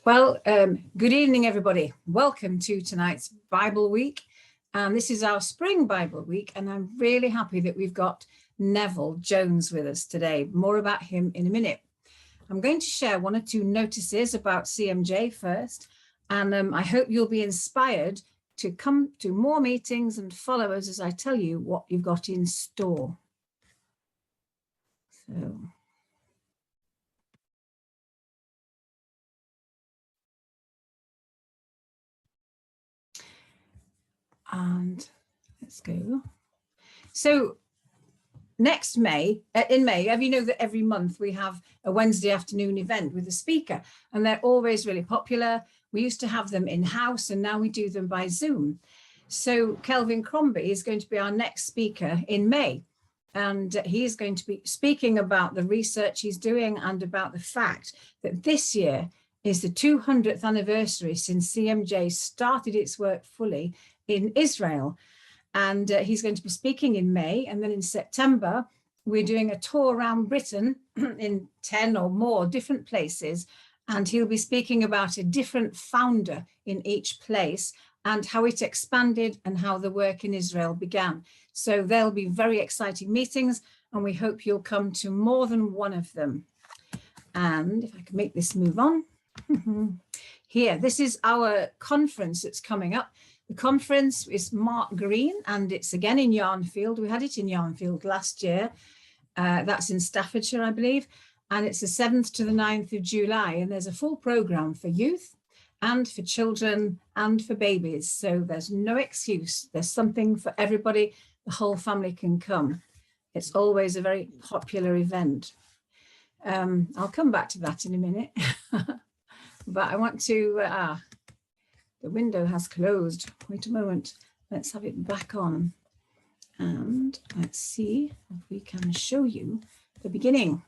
Well, good evening, everybody. Welcome to tonight's Bible Week. And this is our Spring Bible Week. And I'm really happy that we've got Neville Jones with us today. More about him in a minute. I'm going to share one or two notices about CMJ first. And I hope you'll be inspired to come to more meetings and follow us as I tell you what you've got in store. So. And let's go. So next May, in May, you know that every month we have a Wednesday afternoon event with a speaker, and they're always really popular. We used to have them in-house, and now we do them by Zoom. So Kelvin Crombie is going to be our next speaker in May, and he's going to be speaking about the research he's doing and about the fact that this year is the 200th anniversary since CMJ started its work fully in Israel. And he's going to be speaking in May, and then in September, we're doing a tour around Britain in 10 or more different places, and he'll be speaking about a different founder in each place and how it expanded and how the work in Israel began. So there'll be very exciting meetings, and we hope you'll come to more than one of them. And if I can make this move on. Here, this is our conference that's coming up. The conference is Mark Green, and it's again in Yarnfield. We had it in Yarnfield last year. That's in Staffordshire, I believe. And it's the 7th to the 9th of July. And there's a full program for youth and for children and for babies. So there's no excuse. There's something for everybody. The whole family can come. It's always a very popular event. I'll come back to that in a minute. But I want to... the window has closed. Wait a moment. Let's have it back on. And let's see if we can show you the beginning.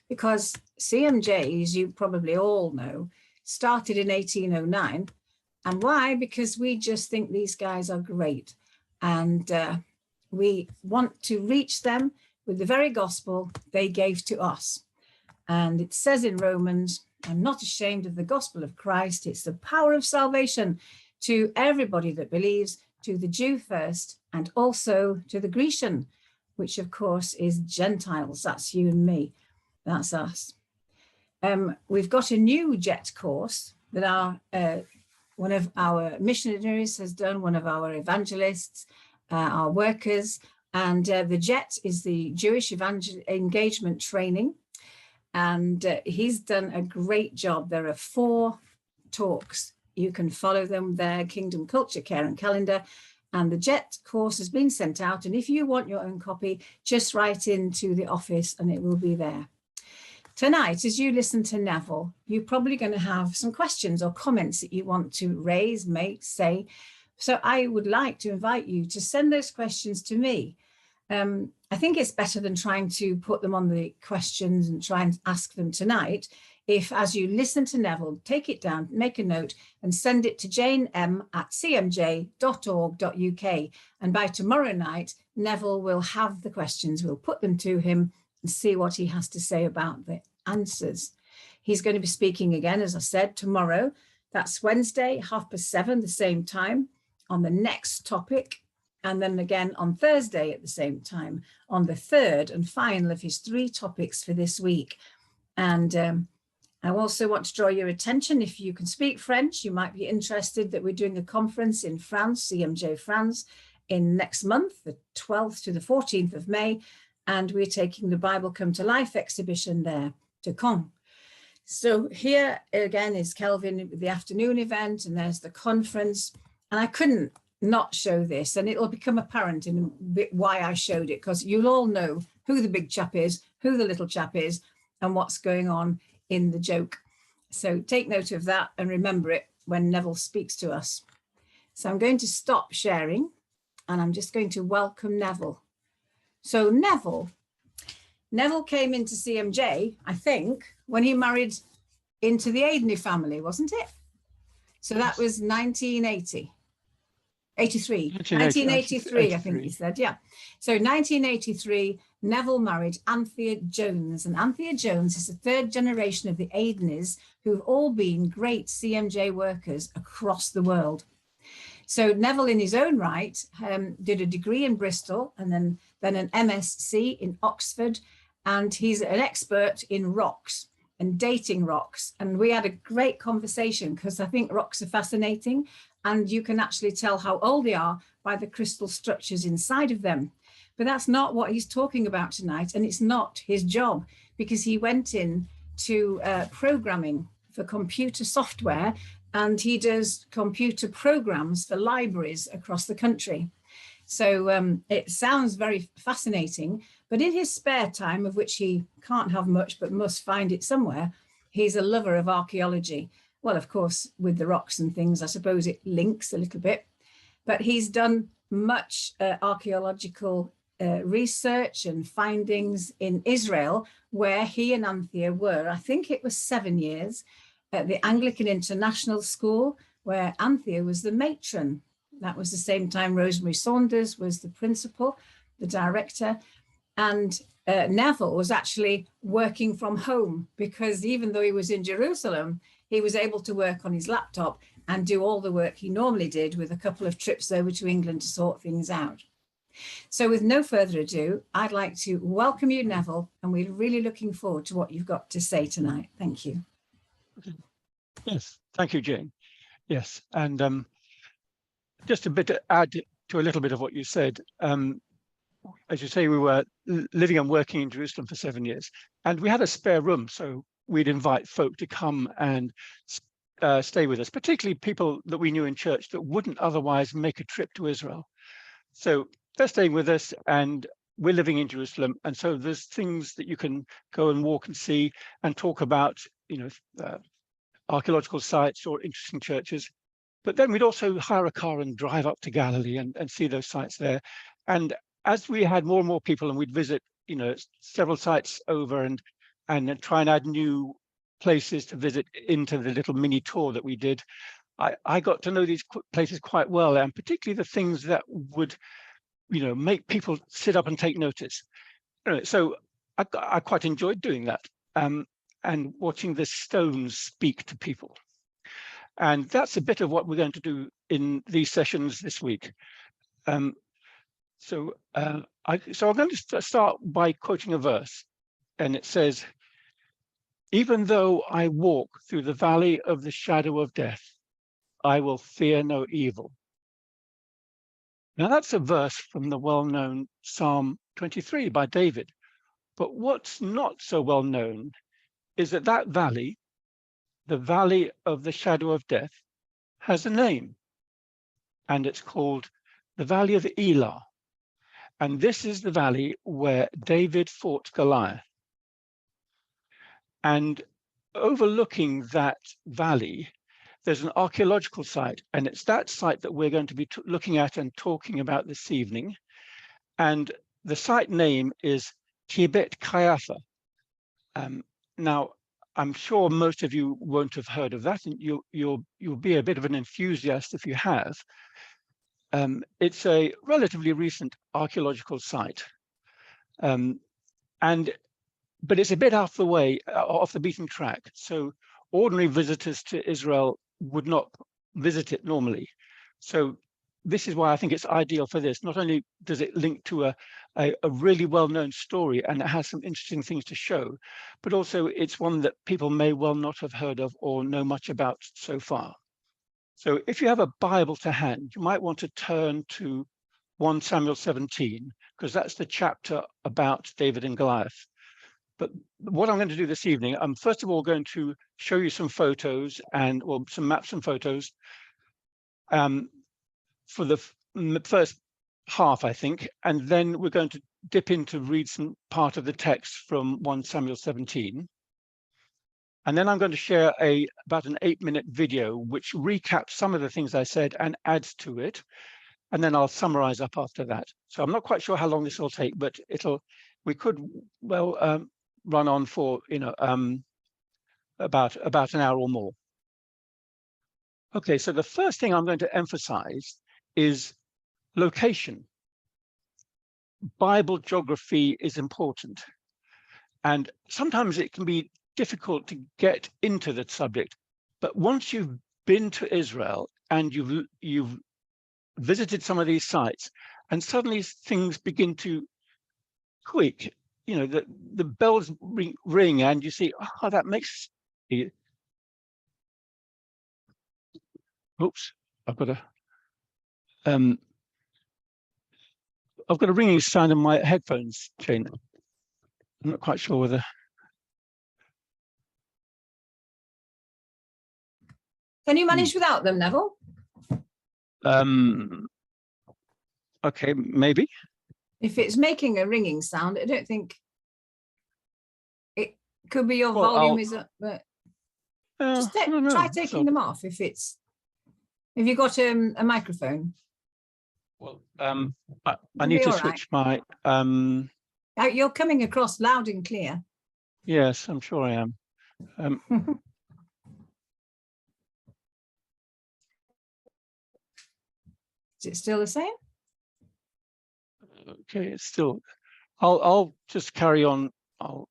Because CMJ, as you probably all know, started in 1809. And why? Because we just think these guys are great. And we want to reach them with the very gospel they gave to us. And it says in Romans, I'm not ashamed of the gospel of Christ. It's the power of salvation to everybody that believes, to the Jew first, and also to the Grecian, which of course is Gentiles. That's you and me. That's us. We've got a new JET course that one of our missionaries has done, one of our evangelists, our workers, and the JET is the Jewish Engagement Training. And he's done a great job. There are 4 talks. You can follow them there, Kingdom Culture, Care and Calendar. And the JET course has been sent out. And if you want your own copy, just write into the office and it will be there. Tonight, as you listen to Neville, you're probably going to have some questions or comments that you want to raise, make, say. So I would like to invite you to send those questions to me. I think it's better than trying to put them on the questions and try and ask them tonight. If, as you listen to Neville, take it down, make a note and send it to janem@cmj.org.uk. And by tomorrow night, Neville will have the questions. We'll put them to him and see what he has to say about the answers. He's going to be speaking again, as I said, tomorrow. That's Wednesday, 7:30, the same time, on the next topic. And then again on Thursday at the same time, on the 3rd and final of his 3 topics for this week. And I also want to draw your attention, if you can speak French, you might be interested that we're doing a conference in France, CMJ France, in next month, the 12th to the 14th of May. And we're taking the Bible Come to Life exhibition there to Caen. So here again is Kelvin with the afternoon event, and there's the conference. And I couldn't not show this, and it'll become apparent in a bit why I showed it, because you'll all know who the big chap is, who the little chap is, and what's going on in the joke. So take note of that and remember it when Neville speaks to us. So I'm going to stop sharing, and I'm just going to welcome Neville. So Neville came into CMJ, I think, when he married into the Aidney family, wasn't it? So that was 1980. 83. 1983, I think he said, yeah. So 1983, Neville married Anthea Jones, and Anthea Jones is the third generation of the Aidenes who've all been great CMJ workers across the world. So Neville, in his own right, did a degree in Bristol and then an MSc in Oxford, and he's an expert in rocks and dating rocks. And we had a great conversation because I think rocks are fascinating, and you can actually tell how old they are by the crystal structures inside of them. But that's not what he's talking about tonight, and it's not his job, because he went in to programming for computer software, and he does computer programs for libraries across the country. So it sounds very fascinating, but in his spare time, of which he can't have much but must find it somewhere, he's a lover of archaeology. Well, of course, with the rocks and things, I suppose it links a little bit, but he's done much archaeological research and findings in Israel, where he and Anthea were, I think it was 7 years, at the Anglican International School, where Anthea was the matron. That was the same time Rosemary Saunders was the principal, the director. And Neville was actually working from home, because even though he was in Jerusalem, he was able to work on his laptop and do all the work he normally did, with a couple of trips over to England to sort things out. So with no further ado, I'd like to welcome you, Neville, and we're really looking forward to what you've got to say tonight. Thank you. Yes, thank you, Jane. Yes, and just a bit to add to a little bit of what you said. As you say, we were living and working in Jerusalem for 7 years, and we had a spare room, so we'd invite folk to come and stay with us, particularly people that we knew in church that wouldn't otherwise make a trip to Israel. So they're staying with us, and we're living in Jerusalem, and so there's things that you can go and walk and see and talk about, you know, archaeological sites or interesting churches. But then we'd also hire a car and drive up to Galilee and see those sites there. And as we had more and more people, and we'd visit, you know, several sites over and try and add new places to visit into the little mini tour that we did, I got to know these places quite well, and particularly the things that would, you know, make people sit up and take notice. So I quite enjoyed doing that, and watching the stones speak to people. And that's a bit of what we're going to do in these sessions this week. So I'm going to start by quoting a verse, and it says, "Even though I walk through the valley of the shadow of death, I will fear no evil." Now that's a verse from the well-known Psalm 23 by David. But what's not so well known is that that valley, the valley of the shadow of death, has a name, and it's called the Valley of Elah. And this is the valley where David fought Goliath. And overlooking that valley, there's an archaeological site, and it's that site that we're going to be looking at and talking about this evening. And the site name is Tibet Kaiafa. Now, I'm sure most of you won't have heard of that, and you'll be a bit of an enthusiast if you have. It's a relatively recent archaeological site, but it's a bit off the way, off the beaten track. So ordinary visitors to Israel would not visit it normally. So this is why I think it's ideal for this. Not only does it link to a really well-known story, and it has some interesting things to show, but also it's one that people may well not have heard of or know much about so far. So if you have a Bible to hand, you might want to turn to 1 Samuel 17, because that's the chapter about David and Goliath. But what I'm going to do this evening, I'm first of all going to show you some photos or some maps and photos for the first half, I think, and then we're going to dip in to read some part of the text from 1 Samuel 17. And then I'm going to share about an 8-minute video which recaps some of the things I said and adds to it. And then I'll summarize up after that. So I'm not quite sure how long this will take, but we could well run on for, you know, about an hour or more. Okay, so the first thing I'm going to emphasize is location. Bible geography is important. And sometimes it can be difficult to get into the subject. But once you've been to Israel and you've visited some of these sites, and suddenly things begin to quick, you know, the bells ring and you see, oh, that makes it. Oops, I've got a ringing sound in my headphones, Jane. I'm not quite sure whether. Can you manage without them, Neville? Okay, maybe. If it's making a ringing sound, I don't think it could be your volume is up, but just try taking them off if you got a microphone. Well, I need to switch my You're coming across loud and clear. Yes, I'm sure I am. Is it still the same? Okay, it's still. I'll just carry on. Oh,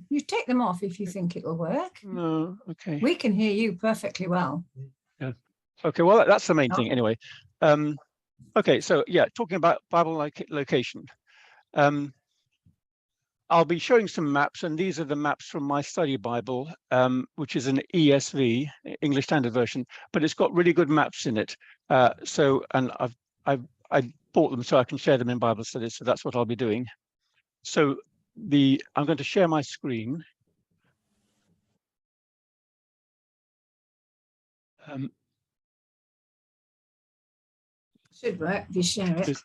you take them off if you think it'll work. No, okay. We can hear you perfectly well. Yeah. Okay, well, that's the main thing anyway. Okay, so yeah, talking about Bible location. I'll be showing some maps, and these are the maps from my study Bible, which is an ESV, English Standard Version, but it's got really good maps in it. And I bought them so I can share them in Bible studies, so that's what I'll be doing. So I'm going to share my screen. Should work if you share it.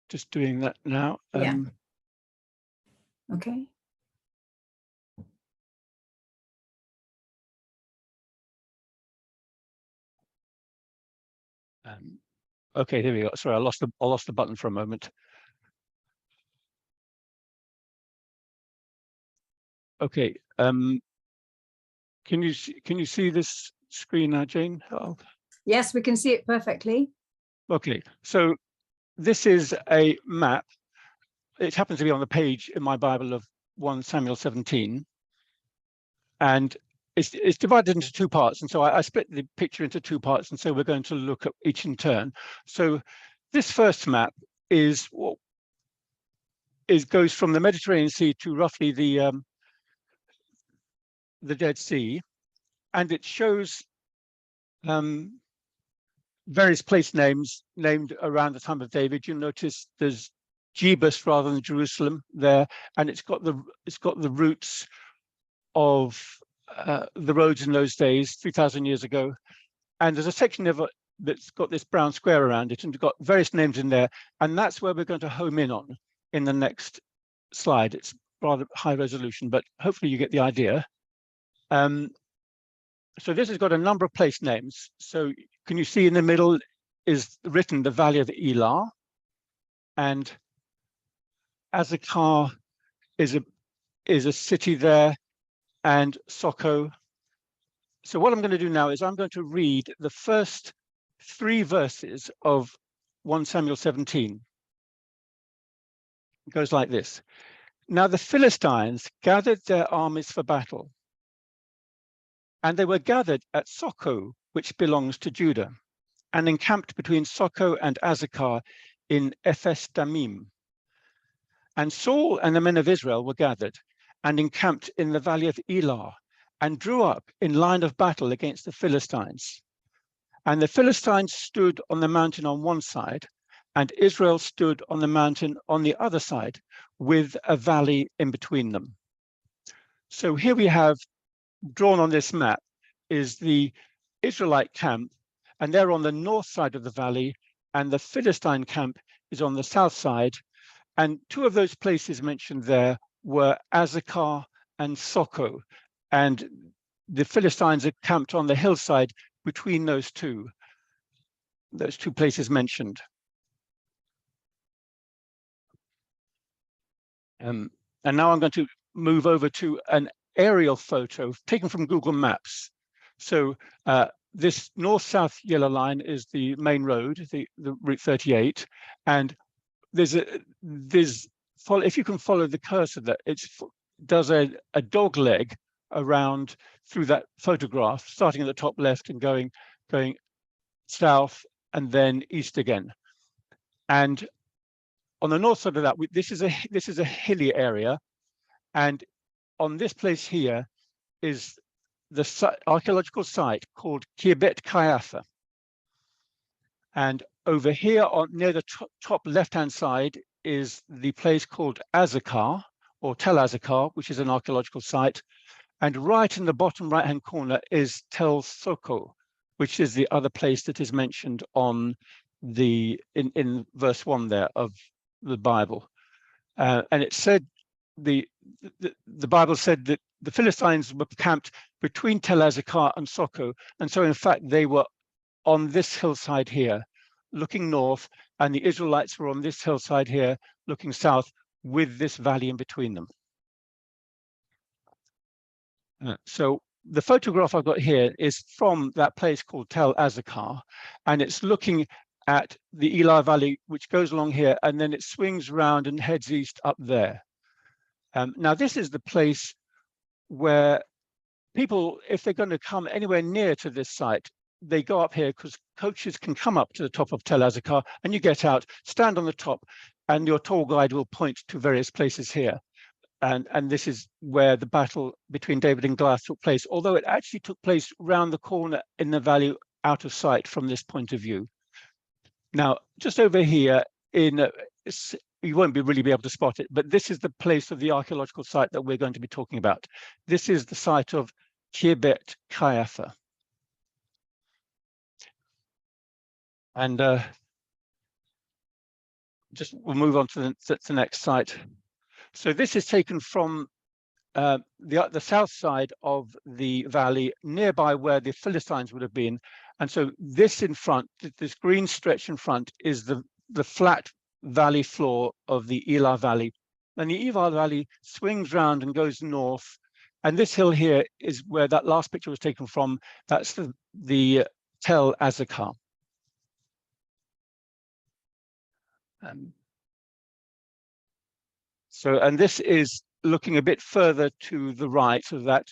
Just doing that now. Yeah. Okay. Okay, there we go. Sorry, I lost the button for a moment. Okay. Can you see this screen now, Jane? Oh. Yes, we can see it perfectly. Okay, so this is a map. It happens to be on the page in my Bible of 1 Samuel 17, and it's divided into two parts. And so I split the picture into two parts, and so we're going to look at each in turn. So this first map goes from the Mediterranean Sea to roughly the Dead Sea, and it shows various place names named around the time of David. You notice there's Jebus rather than Jerusalem there, and it's got the roots of the roads in those days, 3,000 years ago. And there's a section of it that's got this brown square around it, and got various names in there, and that's where we're going to home in on in the next slide. It's rather high resolution, but hopefully you get the idea. So this has got a number of place names. So can you see in the middle is written the Valley of Elah, and Azekah is a city there, and Soko. So what I'm going to do now is I'm going to read the first 3 verses of 1 Samuel 17. It goes like this. Now the Philistines gathered their armies for battle, and they were gathered at Soko, which belongs to Judah, and encamped between Soko and Azekah in Ephes Damim. And Saul and the men of Israel were gathered and encamped in the valley of Elah, and drew up in line of battle against the Philistines. And the Philistines stood on the mountain on one side, and Israel stood on the mountain on the other side, with a valley in between them. So here we have, drawn on this map, is the Israelite camp, and they're on the north side of the valley, and the Philistine camp is on the south side. And 2 of those places mentioned there were Azekah and Soko, and the Philistines are camped on the hillside between those two places mentioned. And now I'm going to move over to an aerial photo taken from Google Maps. So this north-south yellow line is the main road, the Route 38, and if you can follow the cursor, that it does a dog leg around through that photograph, starting at the top left and going south and then east again. And on the north side of that, this is a hilly area, and on this place here is the archaeological site called Kirbet Kayafa. And over here near the top left-hand side is the place called Azakar, or Tel Azakar, which is an archaeological site. And right in the bottom right-hand corner is Tel Soko, which is the other place that is mentioned on in verse 1 there of the Bible. And it said, the Bible said that the Philistines were camped between Tel Azakar and Soko. And so in fact, they were on this hillside here, looking north, and the Israelites were on this hillside here, looking south, with this valley in between them. So the photograph I've got here is from that place called Tel Azakar, and it's looking at the Eli Valley, which goes along here, and then it swings round and heads east up there. Now, this is the place where people, if they're going to come anywhere near to this site, they go up here because coaches can come up to the top of Tel Azakar, and you get out, stand on the top, and your tour guide will point to various places here. And this is where the battle between David and Goliath took place, although it actually took place round the corner in the valley, out of sight from this point of view. Now, just over here, you won't really be able to spot it, but this is the place of the archaeological site that we're going to be talking about. This is the site of Kirbet Kayafa. And we'll move on to the next site. So this is taken from the south side of the valley, nearby where the Philistines would have been. And so this in front, this green stretch in front, is the flat valley floor of the Eli Valley. And the Eli Valley swings round and goes north. And this hill here is where that last picture was taken from. That's the Tel Azakar. And this is looking a bit further to the right, so that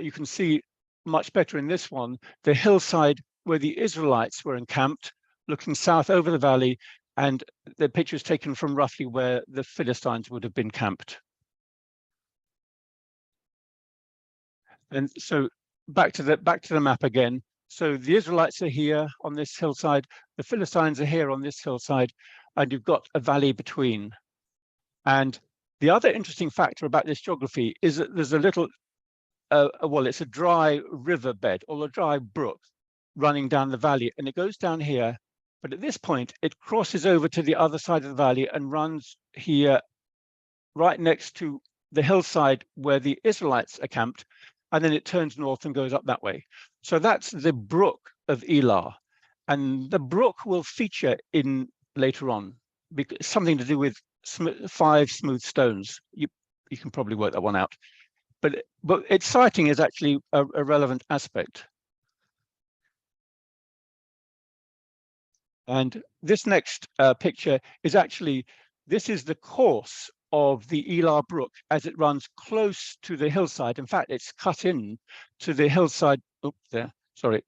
you can see much better in this one, the hillside where the Israelites were encamped, looking south over the valley, and the picture is taken from roughly where the Philistines would have been camped. And so back to the map again. So the Israelites are here on this hillside, the Philistines are here on this hillside, and you've got a valley between. And the other interesting factor about this geography is that there's a little, well, it's a dry riverbed or a dry brook running down the valley, and it goes down here. But at this point, it crosses over to the other side of the valley and runs here right next to the hillside where the Israelites are camped, and then it turns north and goes up that way. So that's the brook of Elah. And the brook will feature in later on, because something to do with 5 smooth stones. You can probably work that one out. But its sighting is actually a relevant aspect. And this next picture is actually, this is the course of the Elah Brook as it runs close to the hillside. In fact, it's cut in to the hillside. Oops, there, sorry.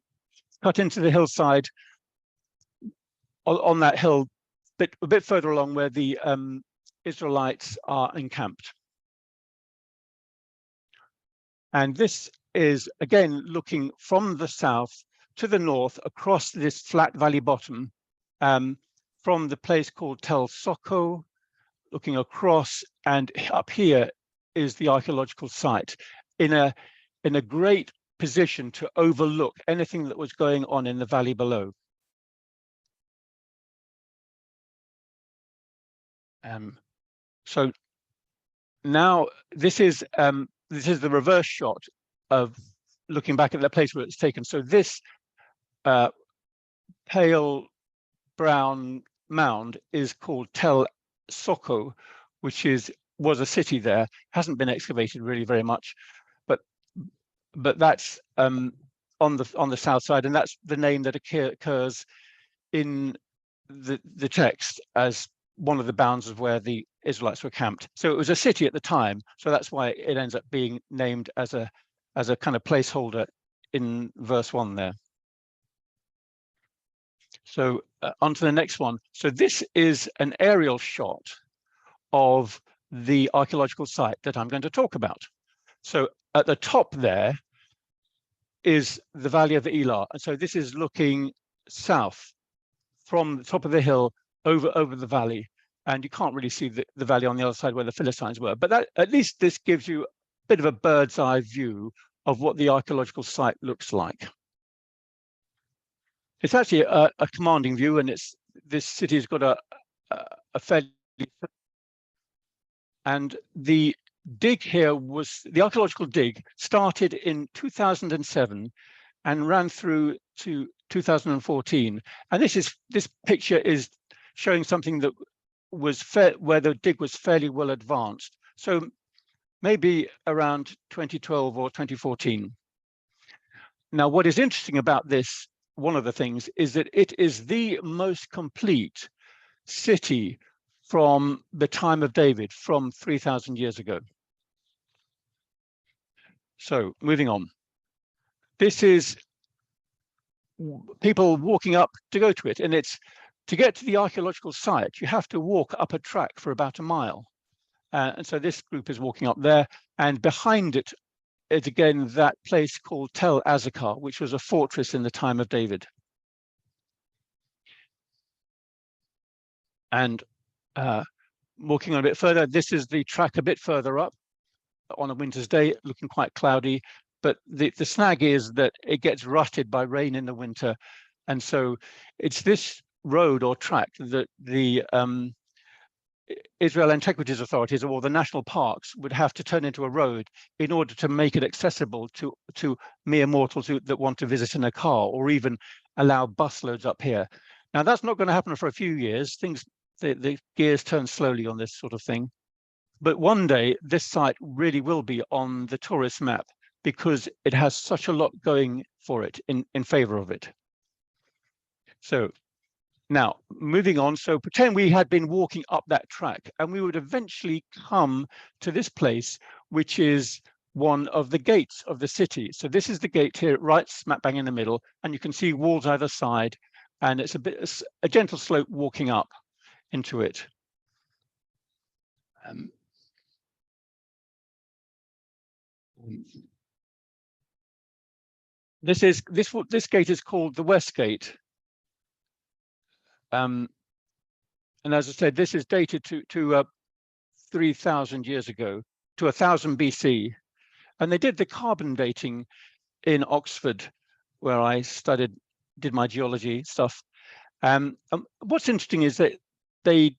Cut into the hillside on that hill, a bit further along where the Israelites are encamped. And this is, again, looking from the south to the north across this flat valley bottom, from the place called Tel Soko, looking across, and up here is the archaeological site in a great position to overlook anything that was going on in the valley below. So now this is the reverse shot of looking back at the place where it's taken. So this pale brown mound is called Tel Soko, which was a city there. Hasn't been excavated really very much, but that's on the south side, and that's the name that occurs in the text as one of the bounds of where the Israelites were camped. So it was a city at the time, so that's why it ends up being named as a kind of placeholder in verse 1 there. So on to the next one. So this is an aerial shot of the archaeological site that I'm going to talk about. So at the top there is the valley of the Elah, and so this is looking south from the top of the hill over the valley, and you can't really see the valley on the other side where the Philistines were, but that, at least this gives you a bit of a bird's eye view of what the archaeological site looks like. It's actually a commanding view, and this city has got a fairly, and the dig here was, the archaeological dig started in 2007 and ran through to 2014. And this picture is showing something that was where the dig was fairly well advanced. So maybe around 2012 or 2014. Now, what is interesting about this, one of the things, is that it is the most complete city from the time of David, from 3,000 years ago. So moving on. This is people walking up to go to it, and it's to get to the archaeological site, you have to walk up a track for about a mile. And so this group is walking up there, and behind it is again that place called Tel Azekah, which was a fortress in the time of David. And walking on a bit further, this is the track a bit further up on a winter's day, looking quite cloudy. But the snag is that it gets rutted by rain in the winter. And so it's this road or track that the Israel Antiquities Authorities or the national parks would have to turn into a road in order to make it accessible to mere mortals that want to visit in a car, or even allow bus loads up here. Now, that's not going to happen for a few years. The gears turn slowly on this sort of thing. But one day, this site really will be on the tourist map because it has such a lot going for it in favor of it. So now, moving on, so pretend we had been walking up that track and we would eventually come to this place, which is one of the gates of the city. So this is the gate here, right smack bang in the middle, and you can see walls either side, and it's a gentle slope walking up into it. This gate is called the West Gate. And as I said, this is dated to 3,000 years ago, to 1000 BC. And they did the carbon dating in Oxford, where I did my geology stuff. What's interesting is that they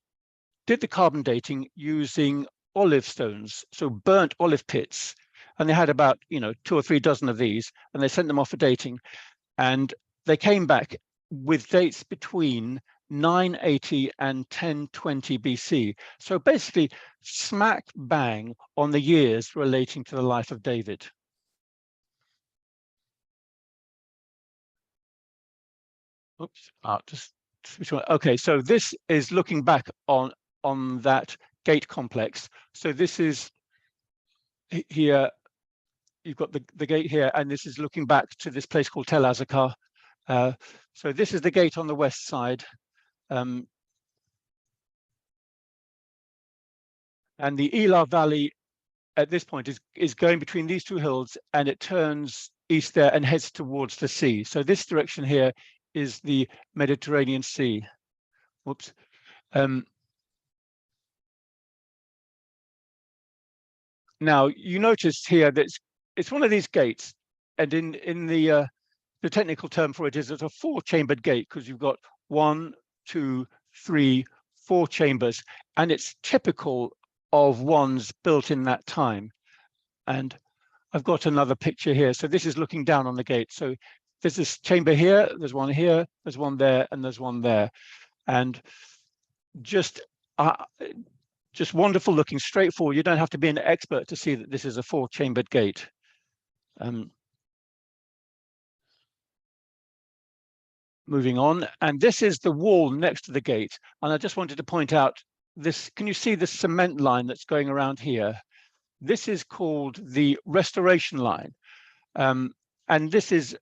did the carbon dating using olive stones, so burnt olive pits. And they had about 2 or 3 dozen of these, and they sent them off for dating. And they came back with dates between 980 and 1020 BC. So basically smack bang on the years relating to the life of David. Oops, just switch on. Okay, so this is looking back on that gate complex. So this is here, you've got the gate here, and this is looking back to this place called Tel Azekah. So this is the gate on the west side. And the Elah Valley at this point is going between these two hills, and it turns east there and heads towards the sea. So this direction here is the Mediterranean Sea. Whoops. Now you notice here that it's one of these gates, and in the technical term for it is it's a 4-chambered gate, because you've got 1, 2, 3, 4 chambers, and it's typical of ones built in that time. And I've got another picture here. So this is looking down on the gate. So there's this chamber here, there's one here, there's one there, and there's one there. And just wonderful looking, straightforward. You don't have to be an expert to see that this is a 4-chambered gate. moving on, and this is the wall next to the gate. And I just wanted to point out this. Can you see the cement line that's going around here? This is called the restoration line. And this is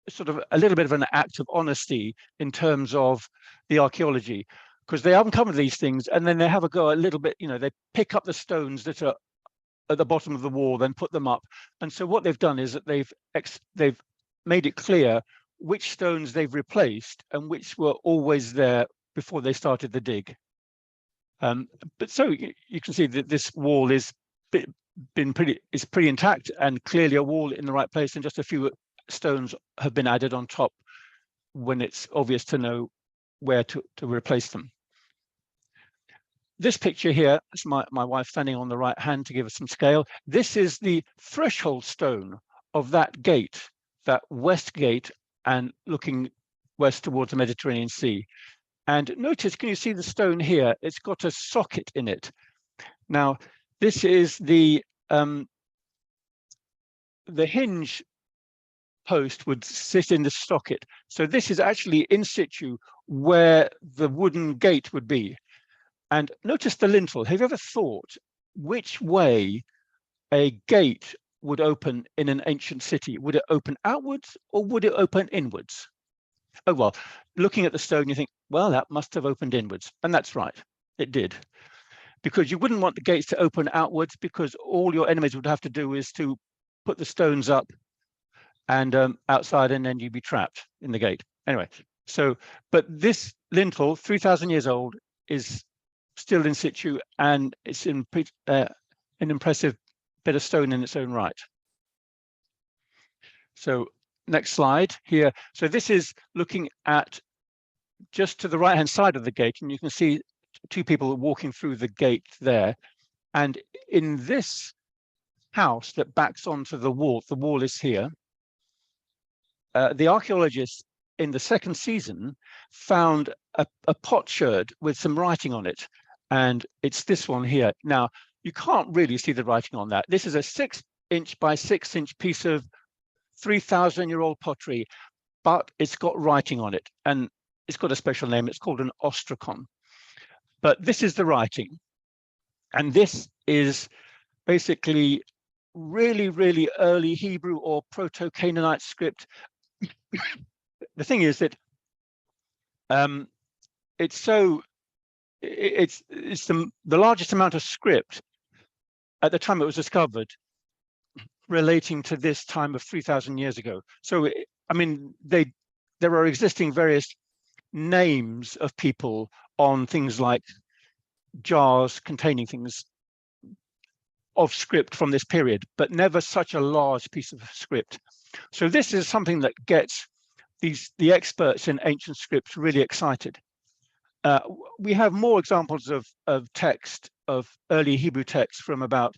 sort of a little bit of an act of honesty in terms of the archaeology, because they uncover these things and then they have a go a little bit, you know, they pick up the stones that are at the bottom of the wall, then put them up. And so what they've done is that they've made it clear which stones they've replaced and which were always there before they started the dig. But so you can see that this wall is pretty intact and clearly a wall in the right place, and just a few stones have been added on top when it's obvious to know where to replace them. This picture here is my wife standing on the right hand to give us some scale. This is the threshold stone of that gate, that west gate, and looking west towards the Mediterranean Sea. And notice, can you see the stone here? It's got a socket in it. Now, this is the hinge post would sit in the socket. So this is actually in situ where the wooden gate would be. And notice the lintel. Have you ever thought which way a gate would open in an ancient city? Would it open outwards or would it open inwards? Oh, well, looking at the stone, you think, well, that must have opened inwards. And that's right, it did. Because you wouldn't want the gates to open outwards, because all your enemies would have to do is to put the stones up and outside, and then you'd be trapped in the gate. Anyway, so, but this lintel, 3,000 years old, is still in situ, and it's an impressive bit of stone in its own right. So next slide here. So this is looking at just to the right-hand side of the gate, and you can see two people walking through the gate there. And in this house that backs onto the wall is here. The archaeologists in the second season found a potsherd with some writing on it, and it's this one here. Now, you can't really see the writing on that. This is a 6-inch by 6-inch piece of 3,000-year-old pottery, but it's got writing on it, and it's got a special name. It's called an ostrakon. But this is the writing, and this is basically really, really early Hebrew or Proto-Canaanite script. The thing is that it's the largest amount of script at the time it was discovered relating to this time of 3,000 years ago. So, I mean, there are existing various names of people on things like jars containing things of script from this period, but never such a large piece of script. So this is something that gets the experts in ancient scripts really excited. We have more examples of text, of early Hebrew text from about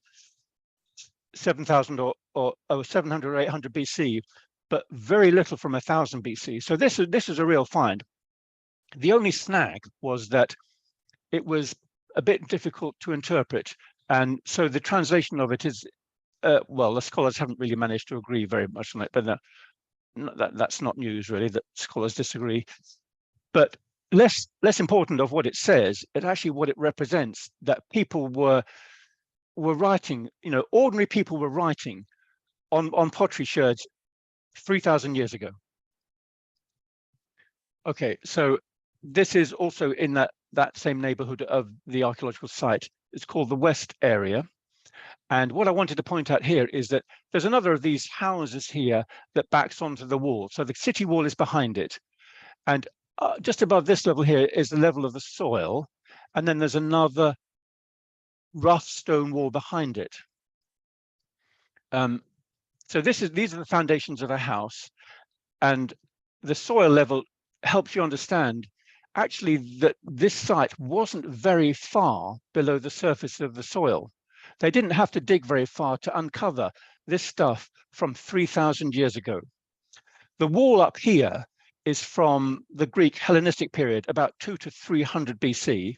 7,000 or 700 or 800 BC, but very little from 1000 BC. So this is a real find. The only snag was that it was a bit difficult to interpret, and so the translation of it is, well, the scholars haven't really managed to agree very much on it, but that's not news really, that scholars disagree. But less important of what it says, it's actually what it represents, that people were writing, you know, ordinary people were writing on pottery sherds 3,000 years ago. Okay, so this is also in that same neighborhood of the archaeological site. It's called the West area. And what I wanted to point out here is that there's another of these houses here that backs onto the wall. So the city wall is behind it. And just above this level here is the level of the soil. And then there's another rough stone wall behind it. So these are the foundations of a house. And the soil level helps you understand actually that this site wasn't very far below the surface of the soil. They didn't have to dig very far to uncover this stuff from 3,000 years ago. The wall up here is from the Greek Hellenistic period, about 200 to 300 BC.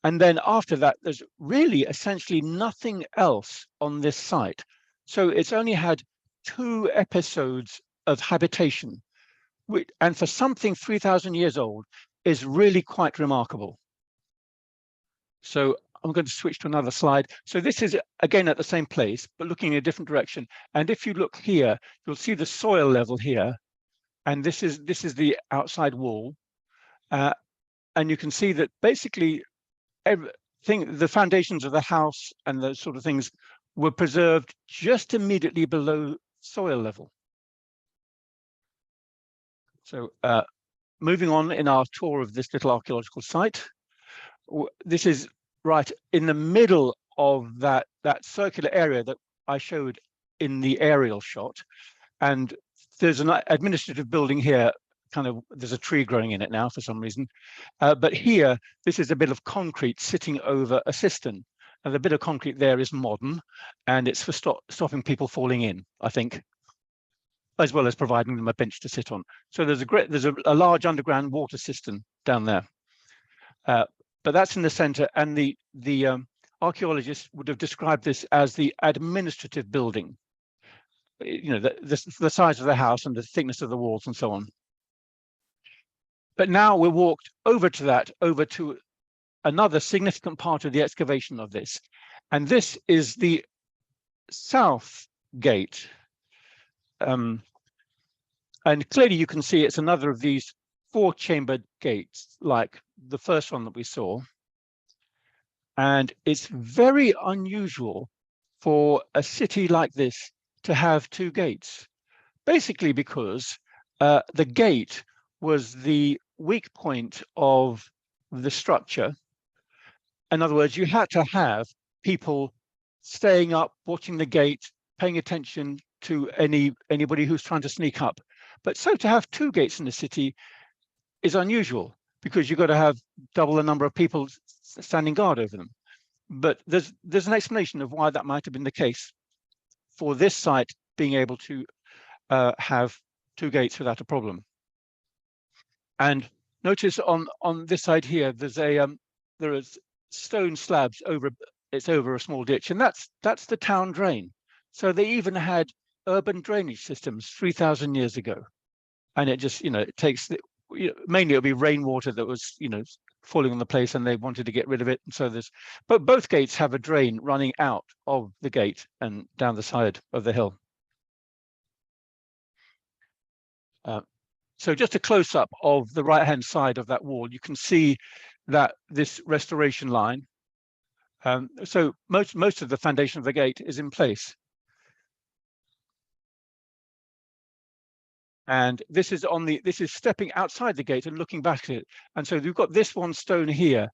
And then after that, there's really essentially nothing else on this site. So it's only had 2 episodes of habitation and for something 3,000 years old is really quite remarkable. So I'm going to switch to another slide. So this is again at the same place, but looking in a different direction. And if you look here, you'll see the soil level here. And this is the outside wall. And you can see that basically everything, the foundations of the house and those sort of things were preserved just immediately below soil level. So moving on in our tour of this little archaeological site, this is right in the middle of that circular area that I showed in the aerial shot. And there's an administrative building here, there's a tree growing in it now for some reason. But here, this is a bit of concrete sitting over a cistern. And the bit of concrete there is modern, and it's for stopping people falling in, I think, as well as providing them a bench to sit on. So there's a large underground water cistern down there. But that's in the center, and the archaeologists would have described this as the administrative building. You know, the size of the house and the thickness of the walls and so on. But now we're walked over to another significant part of the excavation of this. And this is the south gate. And clearly you can see it's another of these 4-chambered gates, like the first one that we saw. And it's very unusual for a city like this to have 2 gates, basically because the gate was the weak point of the structure. In other words, you had to have people staying up, watching the gate, paying attention to anybody who's trying to sneak up. But so to have 2 gates in the city is unusual, because you've got to have double the number of people standing guard over them. But there's an explanation of why that might have been the case for this site being able to have 2 gates without a problem. And notice on this side here, there is stone slabs over a small ditch, and that's the town drain. So they even had urban drainage systems 3,000 years ago, and it just, it takes mainly it'll be rainwater that was falling on the place, and they wanted to get rid of it. And so but both gates have a drain running out of the gate and down the side of the hill. So just a close-up of the right-hand side of that wall, you can see that this restoration line. So most of the foundation of the gate is in place. And this is stepping outside the gate and looking back at it. And so you've got this one stone here,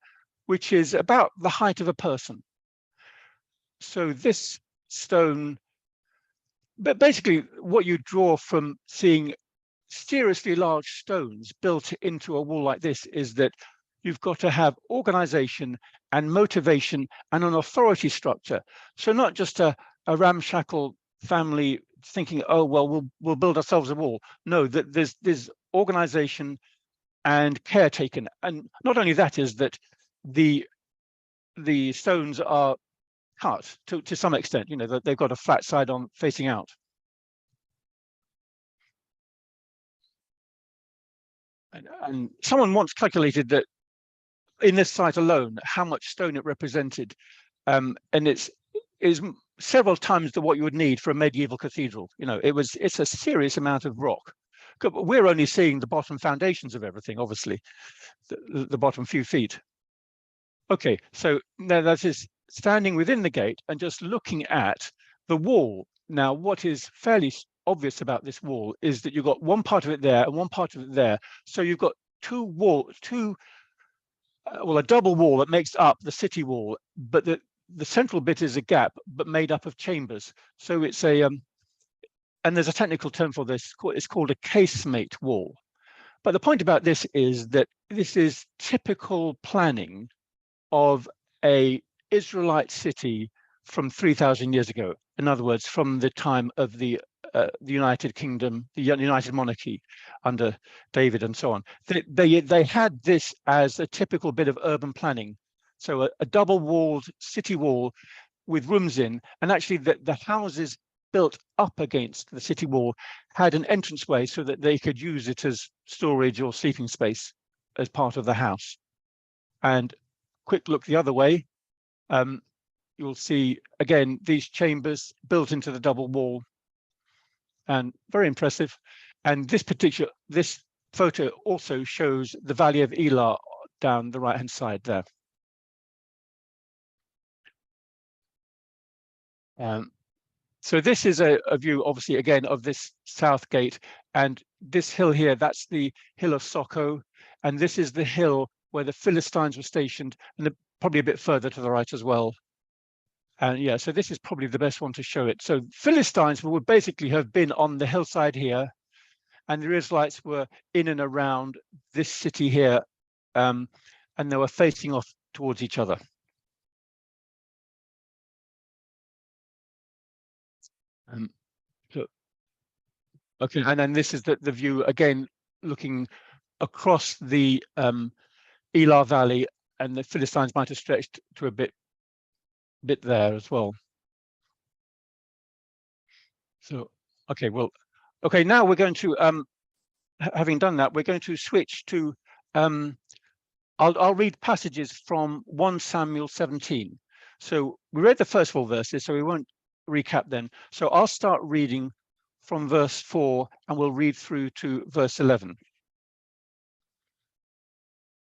which is about the height of a person. So this stone, but basically what you draw from seeing seriously large stones built into a wall like this is that you've got to have organization and motivation and an authority structure. So not just a ramshackle family thinking, oh, well, we'll build ourselves a wall. No, that there's organization and care taken. And not only that, is that the stones are cut to some extent, that they've got a flat side on facing out. And someone once calculated that in this site alone, how much stone it represented. And it's several times what you would need for a medieval cathedral. It's a serious amount of rock. We're only seeing the bottom foundations of everything, obviously, the bottom few feet. Okay, so now that is standing within the gate and just looking at the wall. Now, what is fairly obvious about this wall is that you've got one part of it there and one part of it there. So you've got a double wall that makes up the city wall, but the central bit is a gap, but made up of chambers. So it's and there's a technical term for this. It's called a casemate wall. But the point about this is that this is typical planning of a Israelite city from 3,000 years ago. In other words, from the time of the United Kingdom, the United Monarchy under David and so on. They had this as a typical bit of urban planning. So a double-walled city wall with rooms in, and actually the houses built up against the city wall had an entranceway so that they could use it as storage or sleeping space as part of the house. And quick look the other way, you'll see again these chambers built into the double wall, and very impressive. And this photo also shows the Valley of Elah down the right hand side there. So this is a view, obviously, again, of this south gate, and this hill here, that's the hill of Soko, and this is the hill where the Philistines were stationed, and probably a bit further to the right as well. And yeah, so this is probably the best one to show it. So Philistines would basically have been on the hillside here, and the Israelites were in and around this city here, and they were facing off towards each other. Okay, and then this is the view again, looking across the Elah Valley, and the Philistines might have stretched to a bit there as well. So, okay, well, okay, now we're going to, having done that, we're going to switch to, I'll read passages from 1 Samuel 17. So we read the first 4 verses, so we won't recap them. So I'll start reading from verse 4, and we'll read through to verse 11.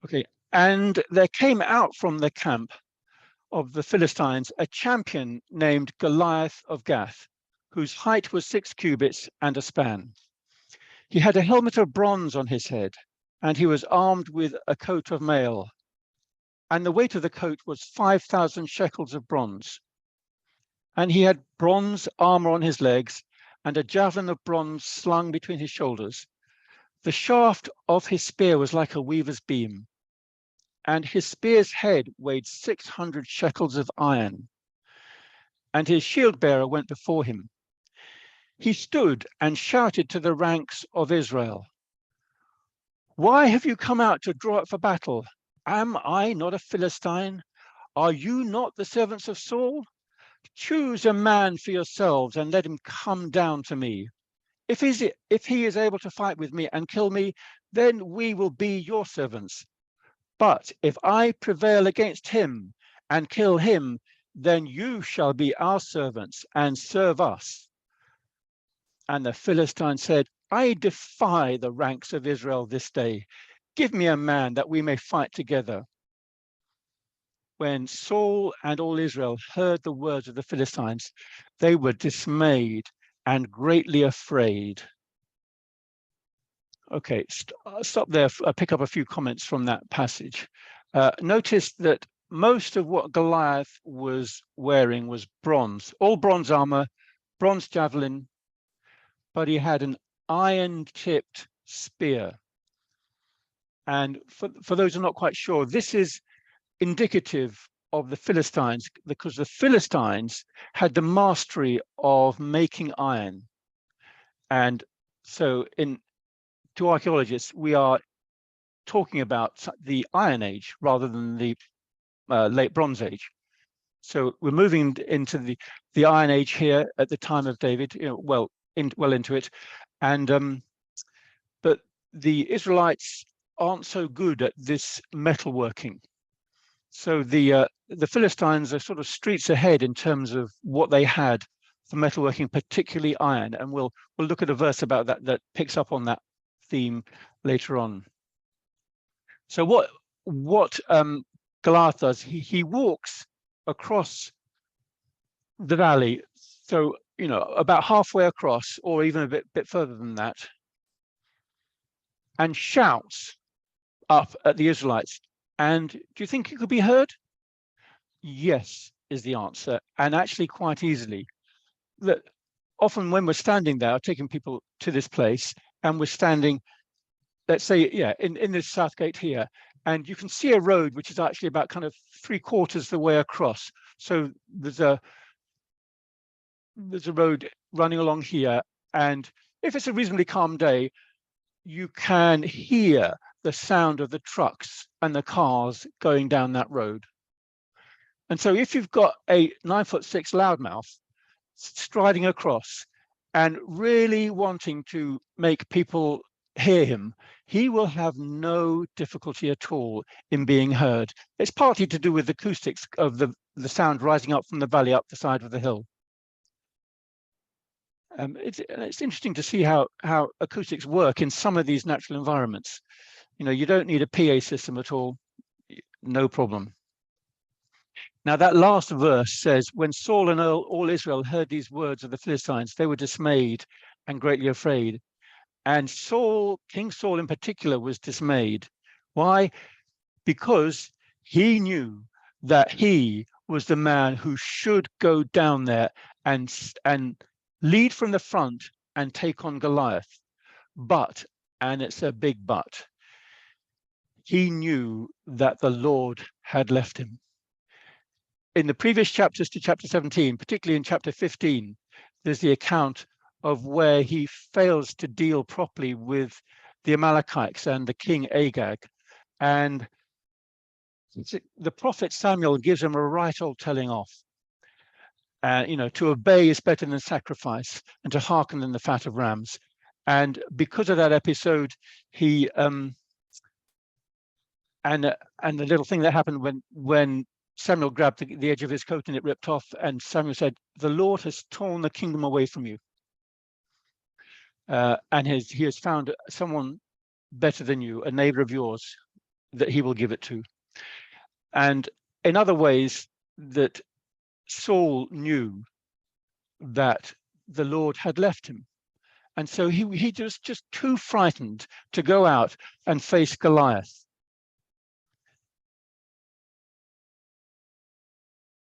Okay, and there came out from the camp of the Philistines a champion named Goliath of Gath, whose height was 6 cubits and a span. He had a helmet of bronze on his head, and he was armed with a coat of mail. And the weight of the coat was 5,000 shekels of bronze. And he had bronze armor on his legs, and a javelin of bronze slung between his shoulders. The shaft of his spear was like a weaver's beam, and his spear's head weighed 600 shekels of iron. And his shield bearer went before him. He stood and shouted to the ranks of Israel, "Why have you come out to draw up for battle? Am I not a Philistine? Are you not the servants of Saul? Choose a man for yourselves and let him come down to me. If he is able to fight with me and kill me, then we will be your servants. But if I prevail against him and kill him, then you shall be our servants and serve us." And the Philistine said, "I defy the ranks of Israel this day. Give me a man that we may fight together." When Saul and all Israel heard the words of the Philistines, they were dismayed and greatly afraid. Okay, stop there. I'll pick up a few comments from that passage. Notice that most of what Goliath was wearing was bronze, all bronze armor, bronze javelin, but he had an iron-tipped spear. And for those who are not quite sure, this is indicative of the Philistines, because the Philistines had the mastery of making iron. And so to archaeologists, we are talking about the Iron Age rather than the late Bronze Age. So we're moving into the Iron Age here at the time of David, well into it. And but the Israelites aren't so good at this metalworking. So the Philistines are sort of streets ahead in terms of what they had for metalworking, particularly iron. And we'll look at a verse about that picks up on that theme later on. So what Goliath does, he walks across the valley, so about halfway across, or even a bit further than that, and shouts up at the Israelites. And do you think it could be heard? Yes, is the answer, and actually quite easily. That often when we're standing there, taking people to this place, and we're standing, let's say, in this south gate here, and you can see a road which is actually about kind of 3/4 the way across. So there's a road running along here, and if it's a reasonably calm day, you can hear the sound of the trucks and the cars going down that road. And so if you've got a 9'6" loudmouth striding across and really wanting to make people hear him, he will have no difficulty at all in being heard. It's partly to do with the acoustics of the sound rising up from the valley up the side of the hill. It's interesting to see how acoustics work in some of these natural environments. You know, you don't need a PA system at all, no problem. Now that last verse says, when Saul and all Israel heard these words of the Philistines, they were dismayed and greatly afraid. And Saul, King Saul in particular, was dismayed. Why? Because he knew that he was the man who should go down there and lead from the front and take on Goliath. But, and it's a big but, he knew that the Lord had left him. In the previous chapters to chapter 17, particularly in chapter 15, there's the account of where he fails to deal properly with the Amalekites and the king Agag. And the prophet Samuel gives him a right old telling off. You know, to obey is better than sacrifice, and to hearken than the fat of rams. And because of that episode, he and the little thing that happened when Samuel grabbed the edge of his coat and it ripped off, and Samuel said, "The Lord has torn the kingdom away from you, and he has found someone better than you, a neighbor of yours, that he will give it to." And in other ways, that Saul knew that the Lord had left him. And so he was just too frightened to go out and face Goliath.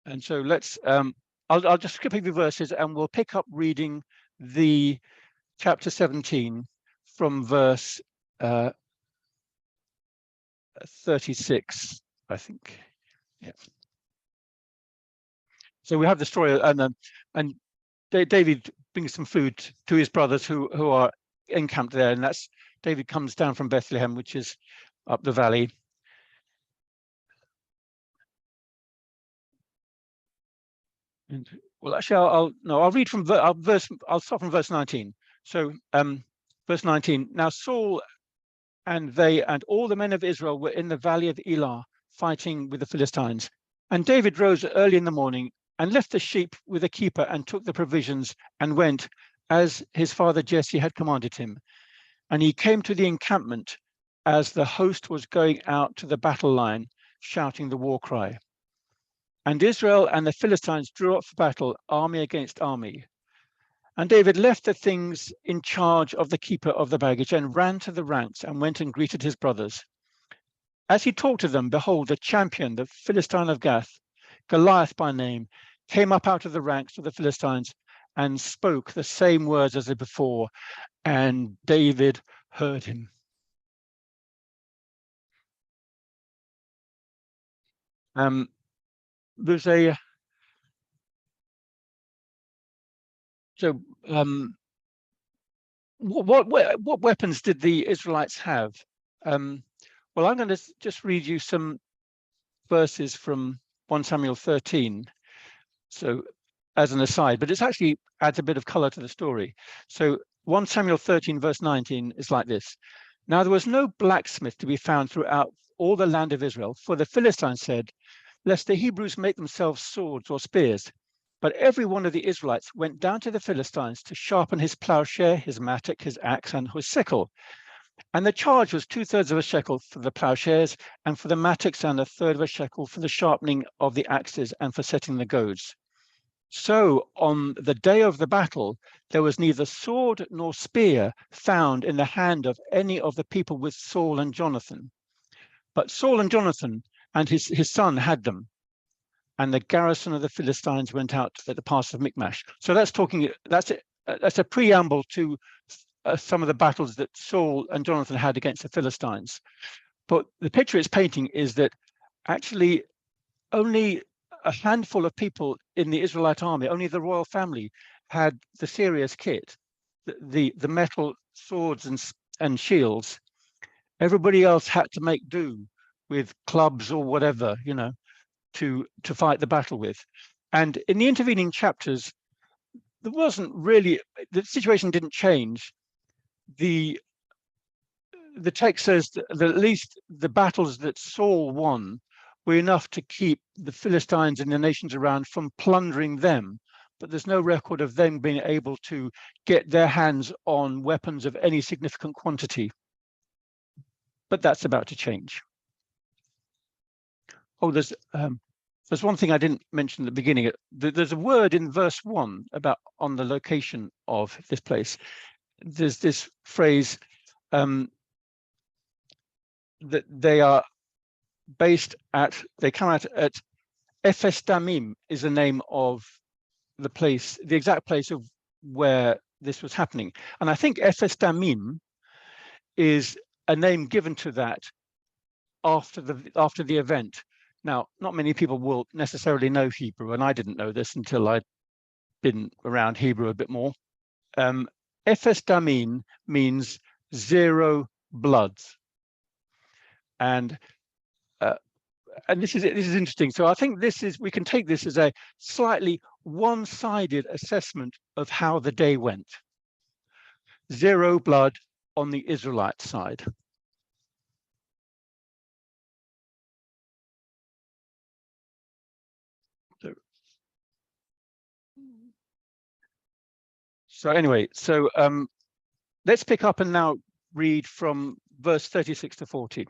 And so let's, I'll just skip a few verses and we'll pick up reading the chapter 17 from verse 36, I think. Yeah. So we have the story, and David brings some food to his brothers who are encamped there, and that's David comes down from Bethlehem, which is up the valley. And well, actually, I'll read from I'll start from verse 19. So verse 19. Now Saul and they and all the men of Israel were in the valley of Elah fighting with the Philistines. And David rose early in the morning and left the sheep with a keeper and took the provisions and went as his father Jesse had commanded him. And he came to the encampment as the host was going out to the battle line, shouting the war cry. And Israel and the Philistines drew up for battle, army against army. And David left the things in charge of the keeper of the baggage and ran to the ranks and went and greeted his brothers. As he talked to them, behold, the champion, the Philistine of Gath, Goliath by name, came up out of the ranks of the Philistines and spoke the same words as before, and David heard him. There's a what weapons did the Israelites have? Well, I'm going to just read you some verses from 1 Samuel 13. So as an aside, but it actually adds a bit of color to the story. So 1 Samuel 13 verse 19 is like this. Now there was no blacksmith to be found throughout all the land of Israel, for the Philistines said, lest the Hebrews make themselves swords or spears. But every one of the Israelites went down to the Philistines to sharpen his plowshare, his mattock, his axe, and his sickle. And the charge was 2/3 of a shekel for the plowshares, and for the mattocks, and 1/3 of a shekel for the sharpening of the axes and for setting the goads. So on the day of the battle, there was neither sword nor spear found in the hand of any of the people with Saul and Jonathan. But Saul and Jonathan and his son had them. And the garrison of the Philistines went out at the pass of Michmash. So that's a preamble to some of the battles that Saul and Jonathan had against the Philistines. But the picture it's painting is that actually only a handful of people in the Israelite army, only the royal family, had the serious kit, the metal swords and shields. Everybody else had to make do with clubs or whatever, you know, to fight the battle with. And in the intervening chapters, there wasn't really, the situation didn't change. The text says that at least the battles that Saul won were enough to keep the Philistines and the nations around from plundering them, but there's no record of them being able to get their hands on weapons of any significant quantity. But that's about to change. Oh, there's one thing I didn't mention at the beginning. There's a word in verse 1 about on the location of this place. There's this phrase that they are based at, they come out at Ephes Damim is the name of the place, the exact place of where this was happening. And I think Ephes Damim is a name given to that after the event. Now, not many people will necessarily know Hebrew, and I didn't know this until I'd been around Hebrew a bit more. Ephes Damim means 0 bloods. And this is interesting. So I think we can take this as a slightly one-sided assessment of how the day went. 0 blood on the Israelite side. So anyway, let's pick up and now read from verse 36 to 40.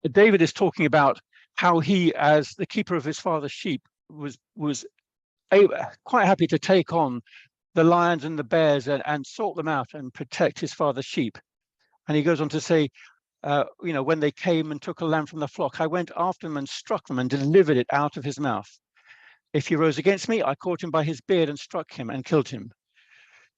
David is talking about how he, as the keeper of his father's sheep, was quite happy to take on the lions and the bears and sort them out and protect his father's sheep. And he goes on to say, when they came and took a lamb from the flock, I went after them and struck them and delivered it out of his mouth. If he rose against me, I caught him by his beard and struck him and killed him.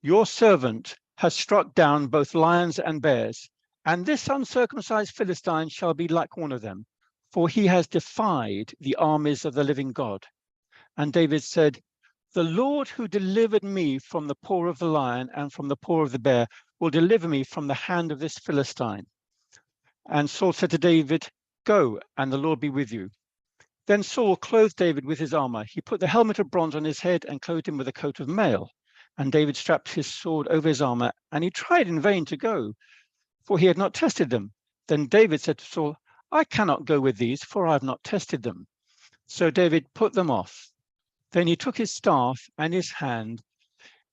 Your servant has struck down both lions and bears, and this uncircumcised Philistine shall be like one of them, for he has defied the armies of the living God. And David said, the Lord who delivered me from the paw of the lion and from the paw of the bear will deliver me from the hand of this Philistine. And Saul said to David, go, and the Lord be with you. Then Saul clothed David with his armor. He put the helmet of bronze on his head and clothed him with a coat of mail. And David strapped his sword over his armor, and he tried in vain to go, for he had not tested them. Then David said to Saul, I cannot go with these, for I have not tested them. So David put them off. Then he took his staff and his hand,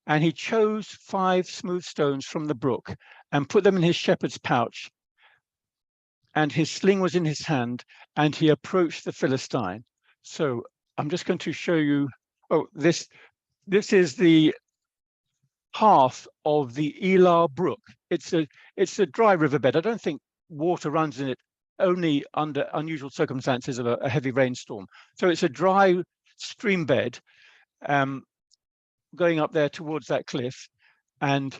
and he chose 5 smooth stones from the brook and put them in his shepherd's pouch. And his sling was in his hand, and he approached the Philistine. So I'm just going to show you, this is the half of the Elah Brook. It's a dry riverbed. I don't think water runs in it, only under unusual circumstances of a heavy rainstorm. So it's a dry stream bed going up there towards that cliff. And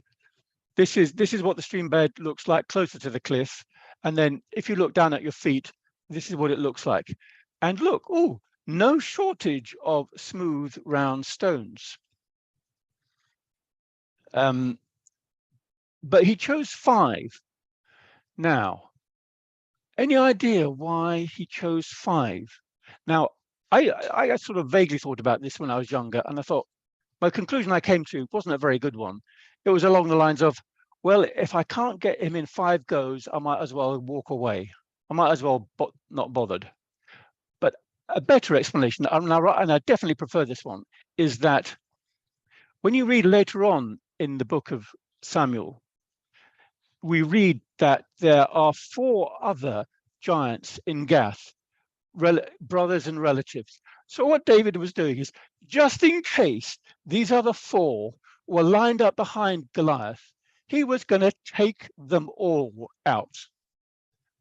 this is what the stream bed looks like closer to the cliff. And then if you look down at your feet, this is what it looks like. And look, no shortage of smooth, round stones. But he chose 5. Now, any idea why he chose 5? Now, I sort of vaguely thought about this when I was younger, and I thought my conclusion I came to wasn't a very good one. It was along the lines of, well, if I can't get him in 5 goes, I might as well walk away. I might as well not bothered. But a better explanation, and I definitely prefer this one, is that when you read later on in the book of Samuel, we read that there are 4 other giants in Gath, brothers and relatives. So what David was doing is, just in case these other 4 were lined up behind Goliath, he was going to take them all out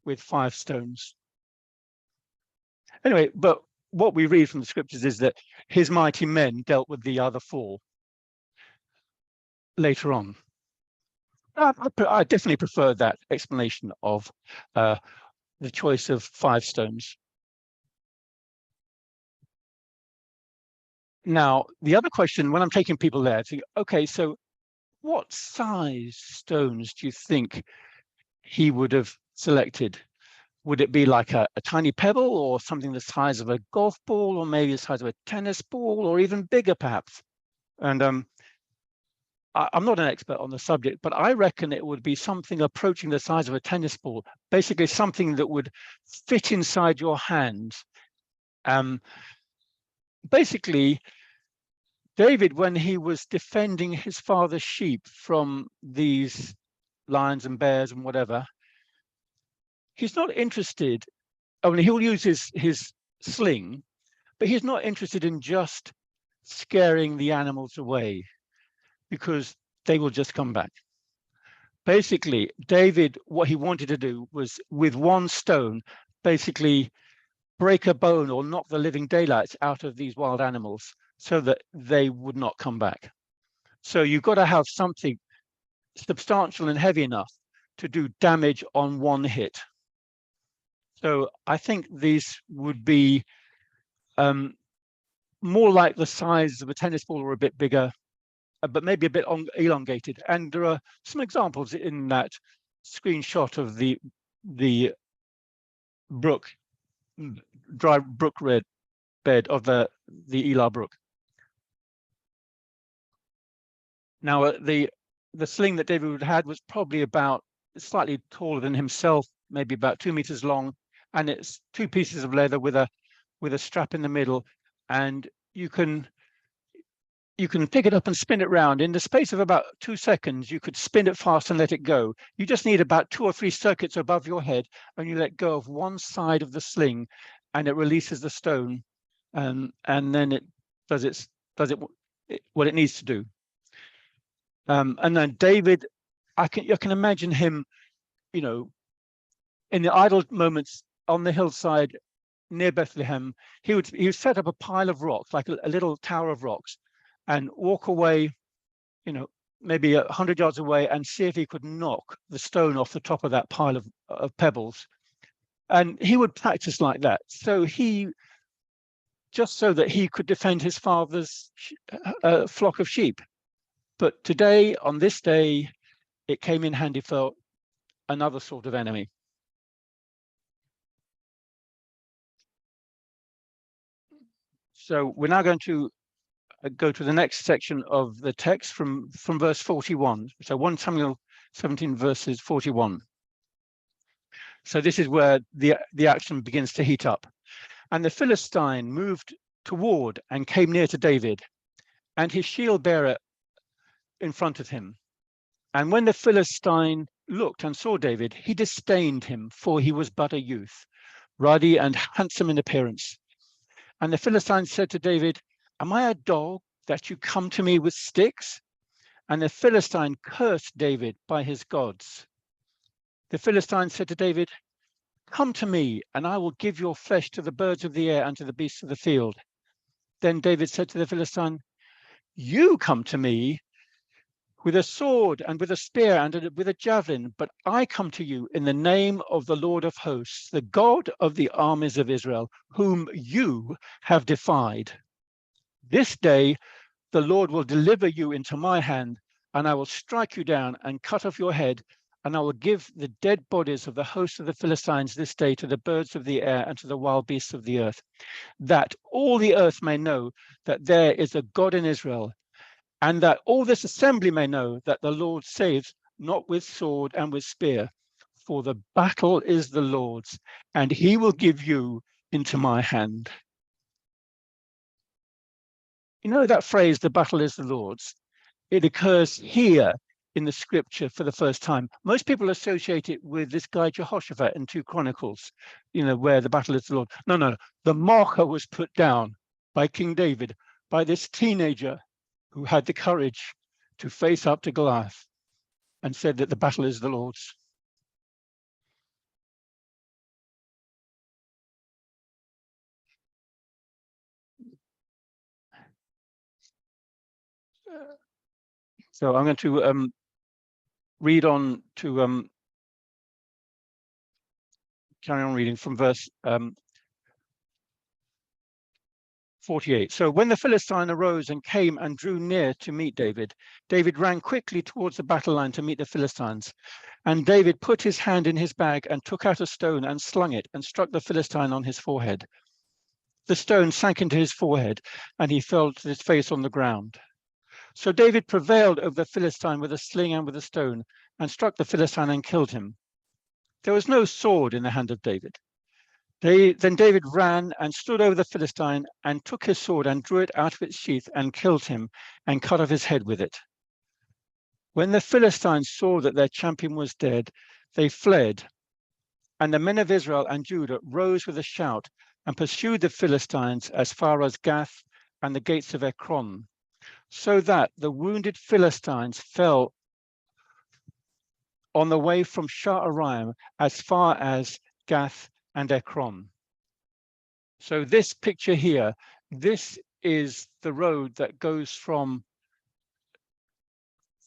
with 5 stones. Anyway, but what we read from the scriptures is that his mighty men dealt with the other 4 later on. I definitely prefer that explanation of the choice of 5 stones. Now, the other question, when I'm taking people there, think, okay, so what size stones do you think he would have selected? would it be like a tiny pebble, or something the size of a golf ball, or maybe the size of a tennis ball, or even bigger perhaps? And I'm not an expert on the subject, but I reckon it would be something approaching the size of a tennis ball, basically something that would fit inside your hand. Basically, David, when he was defending his father's sheep from these lions and bears and whatever, he's not interested. I mean, he'll use his sling, but he's not interested in just scaring the animals away, because they will just come back. Basically, David, what he wanted to do was, with one stone, basically break a bone or knock the living daylights out of these wild animals so that they would not come back. So you've got to have something substantial and heavy enough to do damage on one hit. So I think these would be more like the size of a tennis ball, or a bit bigger, but maybe a bit elongated. And there are some examples in that screenshot of the brook, dry brook bed of the Elah Brook. Now, the sling that David had was probably about slightly taller than himself, maybe about 2 meters long, and it's 2 pieces of leather with a strap in the middle, and you can pick it up and spin it round. In the space of about 2 seconds, you could spin it fast and let it go. You just need about 2 or 3 circuits above your head, and you let go of one side of the sling, and it releases the stone, and then it does what it needs to do. And then David, I can imagine him, in the idle moments on the hillside near Bethlehem, he would set up a pile of rocks, like a little tower of rocks, and walk away, maybe 100 yards away, and see if he could knock the stone off the top of that pile of pebbles. And he would practice like that. So just so that he could defend his father's flock of sheep. But today, on this day, it came in handy for another sort of enemy. So we're now going to go to the next section of the text from verse 41. So 1 Samuel 17 verses 41. So this is where the action begins to heat up. And the Philistine moved toward and came near to David, and his shield bearer in front of him. And when the Philistine looked and saw David, he disdained him, for he was but a youth, ruddy and handsome in appearance. And the Philistine said to David, "Am I a dog that you come to me with sticks?" And the Philistine cursed David by his gods. The Philistine said to David, "Come to me, and I will give your flesh to the birds of the air and to the beasts of the field." Then David said to the Philistine, "You come to me with a sword and with a spear and with a javelin, but I come to you in the name of the Lord of hosts, the God of the armies of Israel, whom you have defied. This day the Lord will deliver you into my hand, and I will strike you down and cut off your head, and I will give the dead bodies of the host of the Philistines this day to the birds of the air and to the wild beasts of the earth, that all the earth may know that there is a God in Israel, and that all this assembly may know that the Lord saves not with sword and with spear, for the battle is the Lord's, and he will give you into my hand." You know that phrase, "the battle is the Lord's"? It occurs here in the scripture for the first time. Most people associate it with this guy Jehoshaphat in 2 Chronicles, where the battle is the Lord. No. The marker was put down by King David, by this teenager who had the courage to face up to Goliath and said that the battle is the Lord's. So I'm going to read on to carry on reading from verse 48. So when the Philistine arose and came and drew near to meet David, David ran quickly towards the battle line to meet the Philistines. And David put his hand in his bag and took out a stone and slung it and struck the Philistine on his forehead. The stone sank into his forehead and he fell with his face on the ground. So David prevailed over the Philistine with a sling and with a stone and struck the Philistine and killed him. There was no sword in the hand of David. Then David ran and stood over the Philistine and took his sword and drew it out of its sheath and killed him and cut off his head with it. When the Philistines saw that their champion was dead, they fled. And the men of Israel and Judah rose with a shout and pursued the Philistines as far as Gath and the gates of Ekron, so that the wounded Philistines fell on the way from Sha'araim as far as Gath and Ekron. So this picture here, this is the road that goes from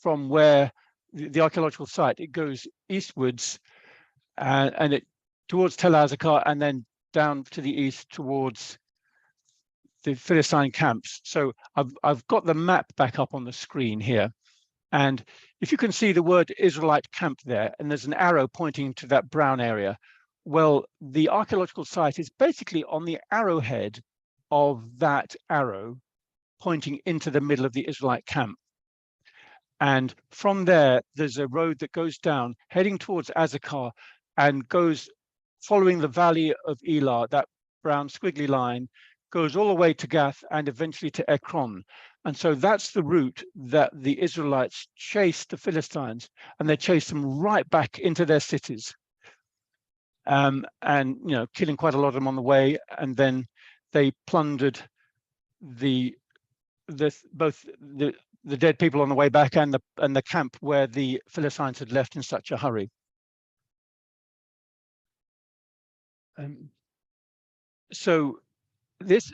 where the archaeological site, it goes eastwards and it towards Tel Azakar and then down to the east towards the Philistine camps. So I've got the map back up on the screen here. And if you can see the word Israelite camp there, and there's an arrow pointing to that brown area, well, the archaeological site is basically on the arrowhead of that arrow pointing into the middle of the Israelite camp. And from there, there's a road that goes down, heading towards Azekah, and goes following the valley of Elah, that brown squiggly line, goes all the way to Gath and eventually to Ekron. And so that's the route that the Israelites chased the Philistines, and they chased them right back into their cities. And killing quite a lot of them on the way, and then they plundered both the dead people on the way back and the camp where the Philistines had left in such a hurry. So this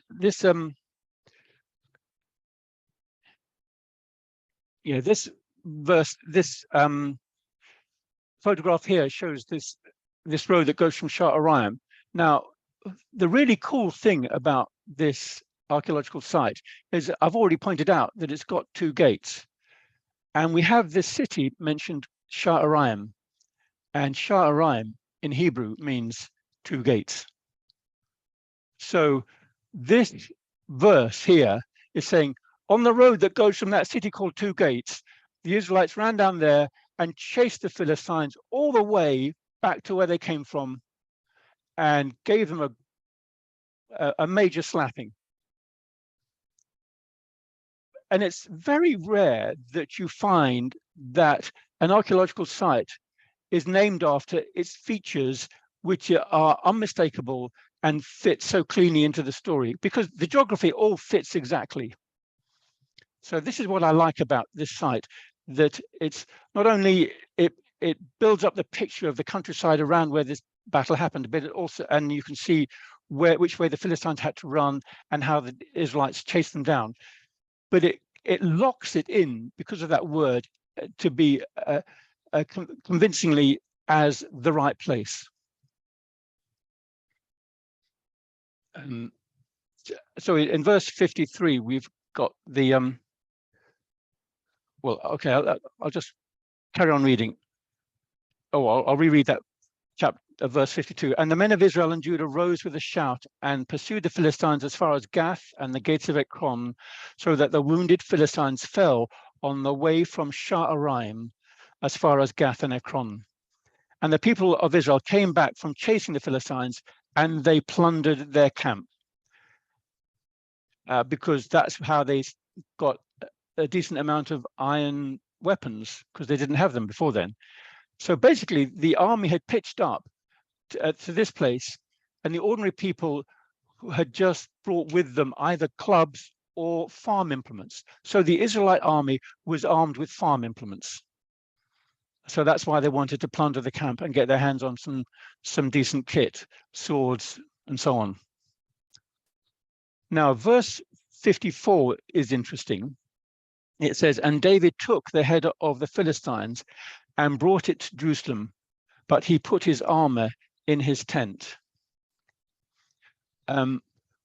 verse, this photograph here shows this road that goes from Sha'araim. Now, the really cool thing about this archaeological site is I've already pointed out that it's got two gates, and we have this city mentioned, Sha'araim, and Sha'araim in Hebrew means two gates. So this verse here is saying on the road that goes from that city called Two Gates, the Israelites ran down there and chased the Philistines all the way back to where they came from and gave them a major slapping. And it's very rare that you find that an archaeological site is named after its features, which are unmistakable and fit so cleanly into the story, because the geography all fits exactly. So this is what I like about this site, that it's not only it builds up the picture of the countryside around where this battle happened, but it also, and you can see which way the Philistines had to run and how the Israelites chased them down. But it locks it in, because of that word, to be convincingly as the right place. So in verse 53, we've got the well, okay, I'll just carry on reading. Oh, I'll reread that chapter, verse 52. And the men of Israel and Judah rose with a shout and pursued the Philistines as far as Gath and the gates of Ekron, so that the wounded Philistines fell on the way from Sha'araim as far as Gath and Ekron. And the people of Israel came back from chasing the Philistines, and they plundered their camp, because that's how they got a decent amount of iron weapons, because they didn't have them before then. So basically, the army had pitched up to this place, and the ordinary people had just brought with them either clubs or farm implements. So the Israelite army was armed with farm implements. So that's why they wanted to plunder the camp and get their hands on some decent kit, swords, and so on. Now, verse 54 is interesting. It says, and David took the head of the Philistines and brought it to Jerusalem, but he put his armor in his tent.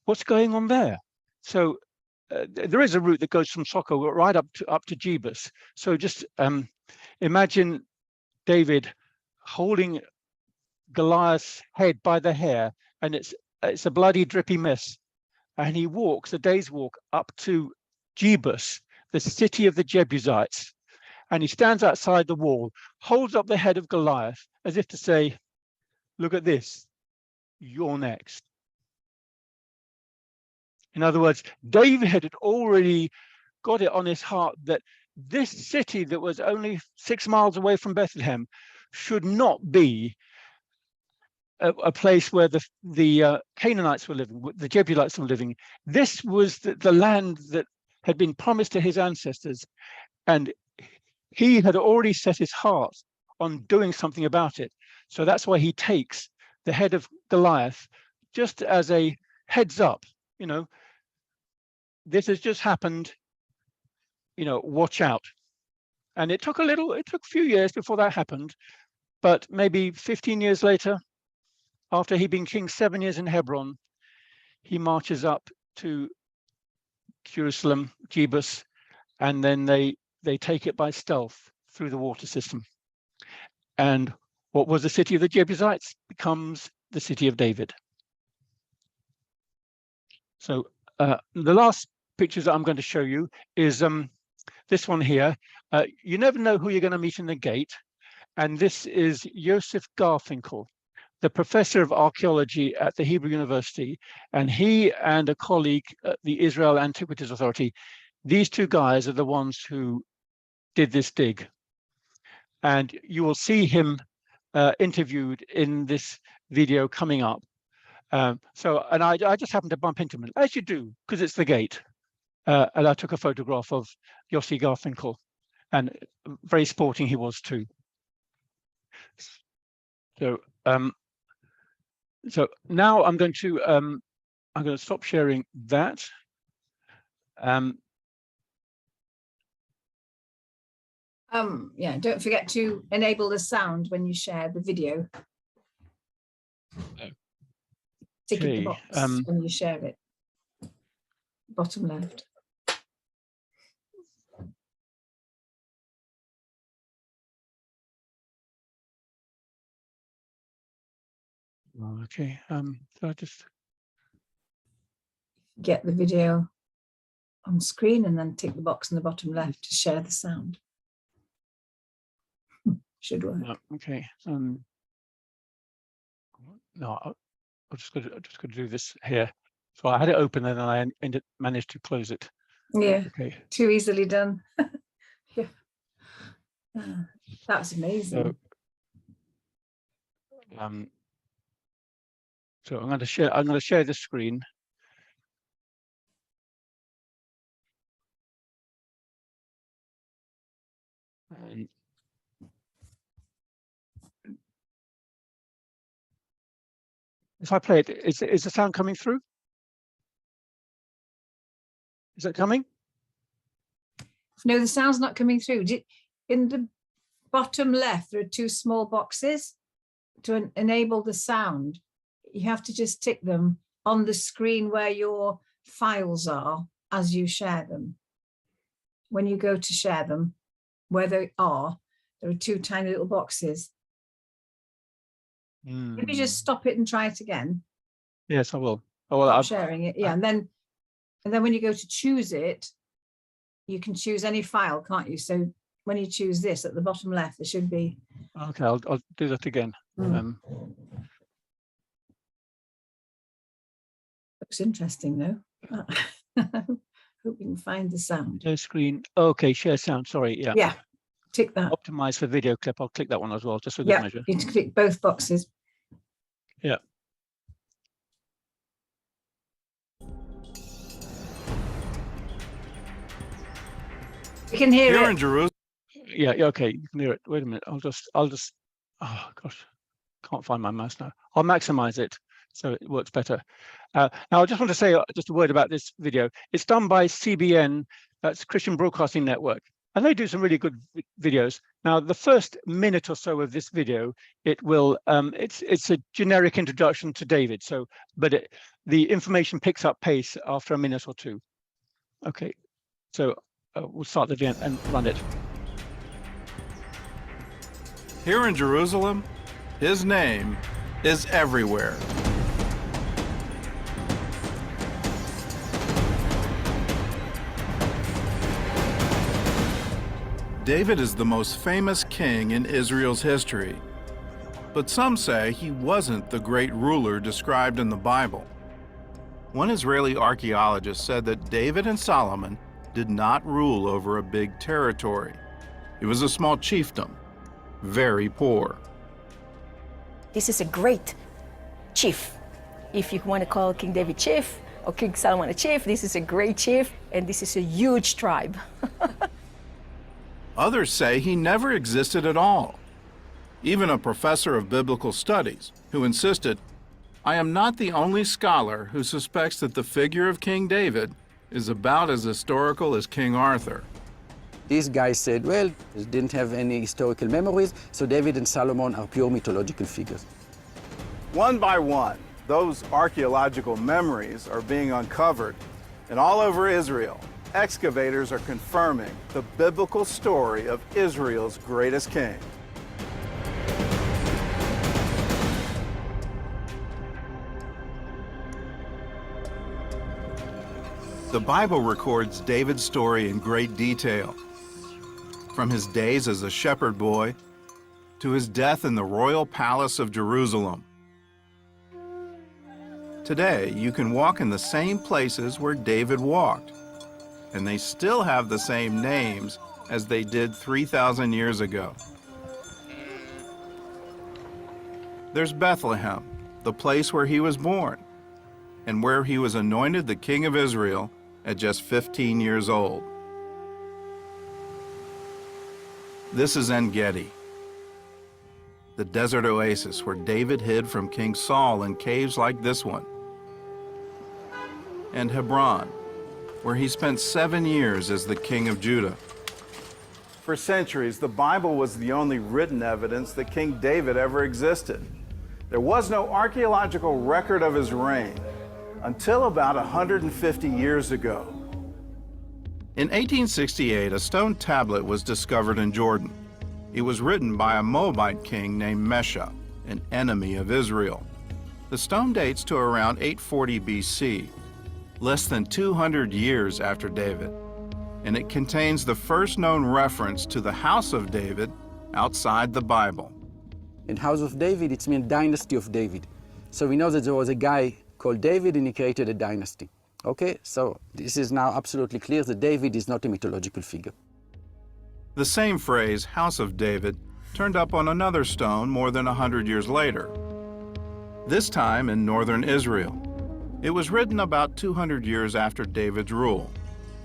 What's going on there? So there is a route that goes from Soko right up to Jebus. So just imagine David holding Goliath's head by the hair, and it's a bloody drippy mess, and he walks a day's walk up to Jebus, the city of the Jebusites, and he stands outside the wall, holds up the head of Goliath as if to say, look at this, you're next. In other words, David had already got it on his heart that this city that was only 6 miles away from Bethlehem should not be a place where the Canaanites were living, the Jebusites were living. This was the land that had been promised to his ancestors, and he had already set his heart on doing something about it. So that's why he takes the head of Goliath just as a heads up, you know, this has just happened, you know, watch out. And it took a few years before that happened, but maybe 15 years later, after he'd been king 7 years in Hebron, he marches up to Jerusalem, Jebus, and then they take it by stealth through the water system. And what was the city of the Jebusites becomes the city of David. So the last pictures that I'm going to show you is this one here. You never know who you're going to meet in the gate. And this is Joseph Garfinkel, the professor of archaeology at the Hebrew University. And he and a colleague at the Israel Antiquities Authority, these two guys are the ones who did this dig. And you will see him interviewed in this video coming up. And I just happened to bump into him, as you do, because it's the gate. And I took a photograph of Yossi Garfinkel, and very sporting he was too. So so now I'm going to stop sharing that. Yeah, don't forget to enable the sound when you share the video. Tick in the box when you share it. Bottom left. Okay. So I just get the video on screen and then tick the box in the bottom left to share the sound. Should work. Okay. No, I'm just going to do this here. So I had it open and then I managed to close it. Yeah. Okay. Too easily done. Yeah. That's amazing. So I'm going to share. I'm going to share the screen. And if I play it, is the sound coming through? Is it coming? No, the sound's not coming through. In the bottom left, there are two small boxes to enable the sound. You have to just tick them on the screen where your files are as you share them. When you go to share them, where they are, there are two tiny little boxes. Maybe just stop it and try it again. Yes, I will. Oh, well, stop sharing it. Yeah, and then when you go to choose it, you can choose any file, can't you? So when you choose this at the bottom left, there should be. Okay, I'll do that again. Looks interesting though. Hope you can find the sound. Share screen. Okay, share sound. Sorry. Yeah. Yeah. Tick that. Optimize for video clip. I'll click that one as well, just for good measure. You need to click both boxes. Yeah. You can hear You're it. in Jerusalem. Yeah. Okay. You can hear it. Wait a minute. I'll just. Oh gosh, can't find my mouse now. I'll maximize it so it works better. Now I just want to say just a word about this video. It's done by CBN, that's Christian Broadcasting Network. And they do some really good videos. Now, the first minute or so of this video, it will it's a generic introduction to David. So, but the information picks up pace after a minute or two. Okay, so we'll start the video and run it. Here in Jerusalem, his name is everywhere. David is the most famous king in Israel's history, but some say he wasn't the great ruler described in the Bible. One Israeli archaeologist said that David and Solomon did not rule over a big territory. It was a small chiefdom, very poor. This is a great chief. If you want to call King David chief or King Solomon a chief, this is a great chief, and this is a huge tribe. Others say he never existed at all. Even a professor of biblical studies who insisted, "I am not the only scholar who suspects that the figure of King David is about as historical as King Arthur." These guys said, well, they didn't have any historical memories, so David and Solomon are pure mythological figures. One by one, those archaeological memories are being uncovered, and all over Israel, excavators are confirming the biblical story of Israel's greatest king. The Bible records David's story in great detail, from his days as a shepherd boy to his death in the royal palace of Jerusalem. Today, you can walk in the same places where David walked, and they still have the same names as they did 3,000 years ago. There's Bethlehem, the place where he was born, and where he was anointed the king of Israel at just 15 years old. This is En-Gedi, the desert oasis where David hid from King Saul in caves like this one. And Hebron, where he spent 7 years as the king of Judah. For centuries, the Bible was the only written evidence that King David ever existed. There was no archaeological record of his reign until about 150 years ago. In 1868, a stone tablet was discovered in Jordan. It was written by a Moabite king named Mesha, an enemy of Israel. The stone dates to around 840 BC, less than 200 years after David, and it contains the first known reference to the house of David outside the Bible. In House of David, it means dynasty of David. So we know that there was a guy called David and he created a dynasty. Okay, so this is now absolutely clear that David is not a mythological figure. The same phrase, House of David, turned up on another stone more than 100 years later, this time in northern Israel. It was written about 200 years after David's rule,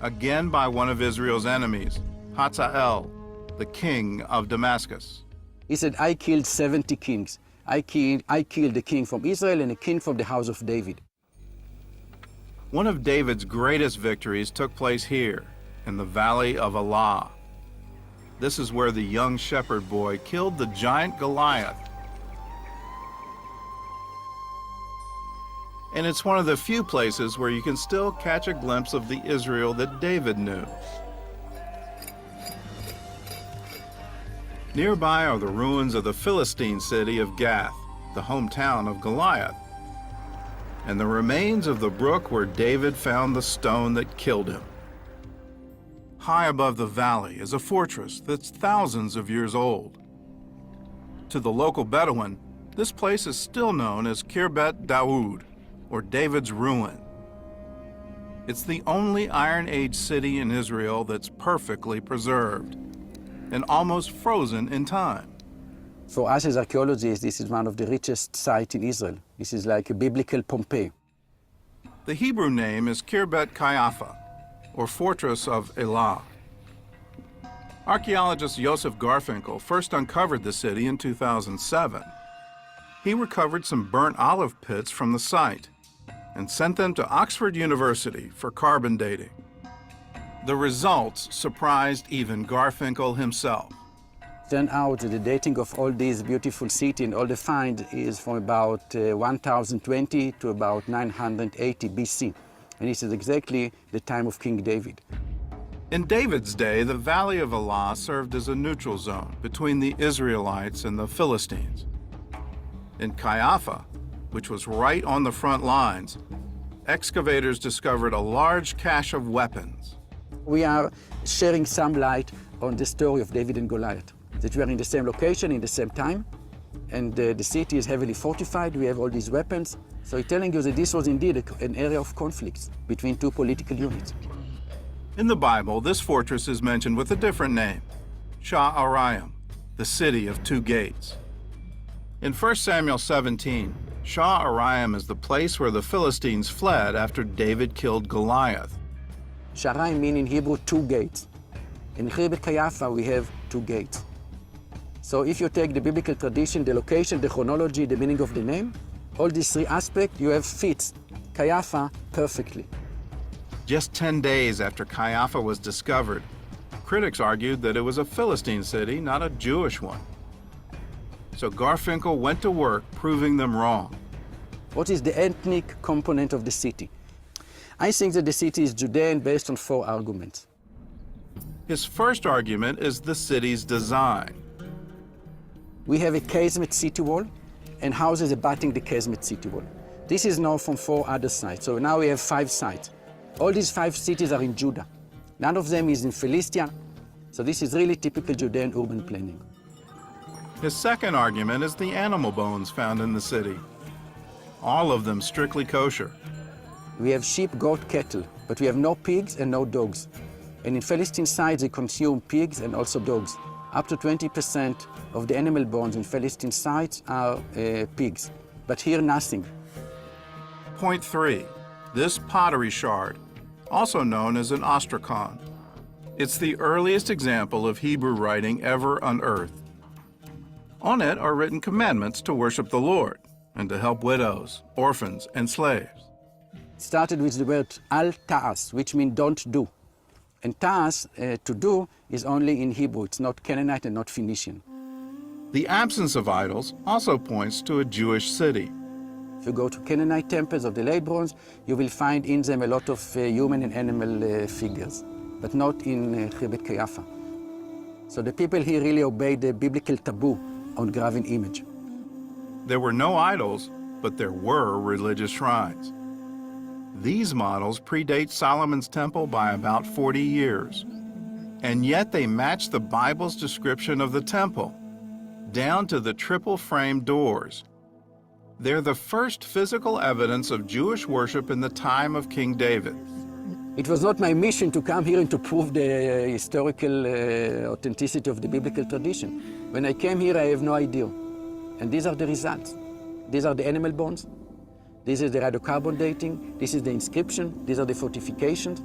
again by one of Israel's enemies, Hazael, the king of Damascus. He said, I killed 70 kings. I killed a king from Israel and a king from the house of David. One of David's greatest victories took place here, in the valley of Elah. This is where the young shepherd boy killed the giant Goliath. And it's one of the few places where you can still catch a glimpse of the Israel that David knew. Nearby are the ruins of the Philistine city of Gath, the hometown of Goliath, and the remains of the brook where David found the stone that killed him. High above the valley is a fortress that's thousands of years old. To the local Bedouin, this place is still known as Khirbet Daoud, or David's ruin. It's the only Iron Age city in Israel that's perfectly preserved and almost frozen in time. For us as archaeologists, this is one of the richest sites in Israel. This is like a biblical Pompeii. The Hebrew name is Khirbet Qeiyafa, or Fortress of Elah. Archaeologist Joseph Garfinkel first uncovered the city in 2007. He recovered some burnt olive pits from the site and sent them to Oxford University for carbon dating. The results surprised even Garfinkel himself. Turned out that the dating of all these beautiful cities and all the find is from about 1020 to about 980 BC. And this is exactly the time of King David. In David's day, the Valley of Elah served as a neutral zone between the Israelites and the Philistines. In Caiapha, which was right on the front lines, excavators discovered a large cache of weapons. We are sharing some light on the story of David and Goliath, that we are in the same location, in the same time, and the city is heavily fortified. We have all these weapons. So it's telling you that this was indeed an area of conflicts between two political units. In the Bible, this fortress is mentioned with a different name, Sha'araim, the city of two gates. In 1 Samuel 17, Sha'araim is the place where the Philistines fled after David killed Goliath. Sha'araim means in Hebrew two gates. In Chibet Caiapha we have two gates. So if you take the biblical tradition, the location, the chronology, the meaning of the name, all these three aspects, you have fits Caiapha perfectly. Just 10 days after Caiapha was discovered, critics argued that it was a Philistine city, not a Jewish one. So Garfinkel went to work proving them wrong. What is the ethnic component of the city? I think that the city is Judean based on 4 arguments. His first argument is the city's design. We have a casement city wall and houses abutting the casement city wall. This is now from 4 other sites, so now we have 5 sites. All these 5 cities are in Judah. None of them is in Philistia, so this is really typical Judean urban planning. His second argument is the animal bones found in the city. All of them strictly kosher. We have sheep, goat, cattle, but we have no pigs and no dogs. And in Philistine sites, they consume pigs and also dogs. Up to 20% of the animal bones in Philistine sites are pigs, but here nothing. Point 3. This pottery shard, also known as an ostracon. It's the earliest example of Hebrew writing ever unearthed. On it are written commandments to worship the Lord and to help widows, orphans, and slaves. It started with the word al ta'as, which means don't do. And ta'as, to do, is only in Hebrew. It's not Canaanite and not Phoenician. The absence of idols also points to a Jewish city. If you go to Canaanite temples of the late bronze, you will find in them a lot of human and animal figures, but not in Chibet Caiapha. So the people here really obeyed the biblical taboo on graven image. There were no idols, but there were religious shrines. These models predate Solomon's temple by about 40 years. And yet they match the Bible's description of the temple, down to the triple-frame doors. They're the first physical evidence of Jewish worship in the time of King David. It was not my mission to come here and to prove the historical authenticity of the biblical tradition. When I came here, I have no idea. And these are the results. These are the animal bones. This is the radiocarbon dating. This is the inscription. These are the fortifications.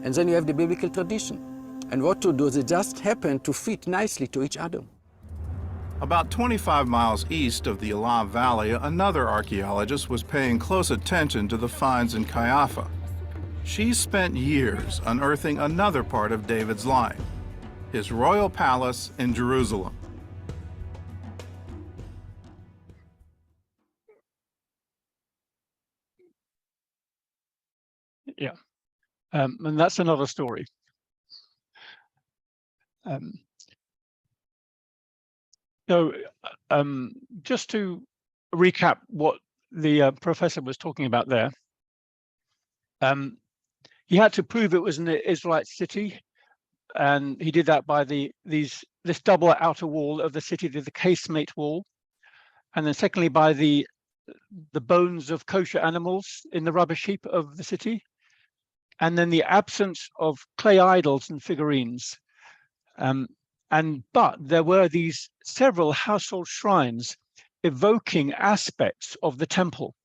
And then you have the biblical tradition. And what to do, they just happen to fit nicely to each other. About 25 miles east of the Elah Valley, another archaeologist was paying close attention to the finds in Caiapha. She spent years unearthing another part of David's life, his royal palace in Jerusalem. Yeah, and that's another story. So just to recap what the professor was talking about there, he had to prove it was an Israelite city, and he did that by this double outer wall of the city, the casemate wall, and then secondly by the bones of kosher animals in the rubbish heap of the city, and then the absence of clay idols and figurines. But there were these several household shrines evoking aspects of the temple.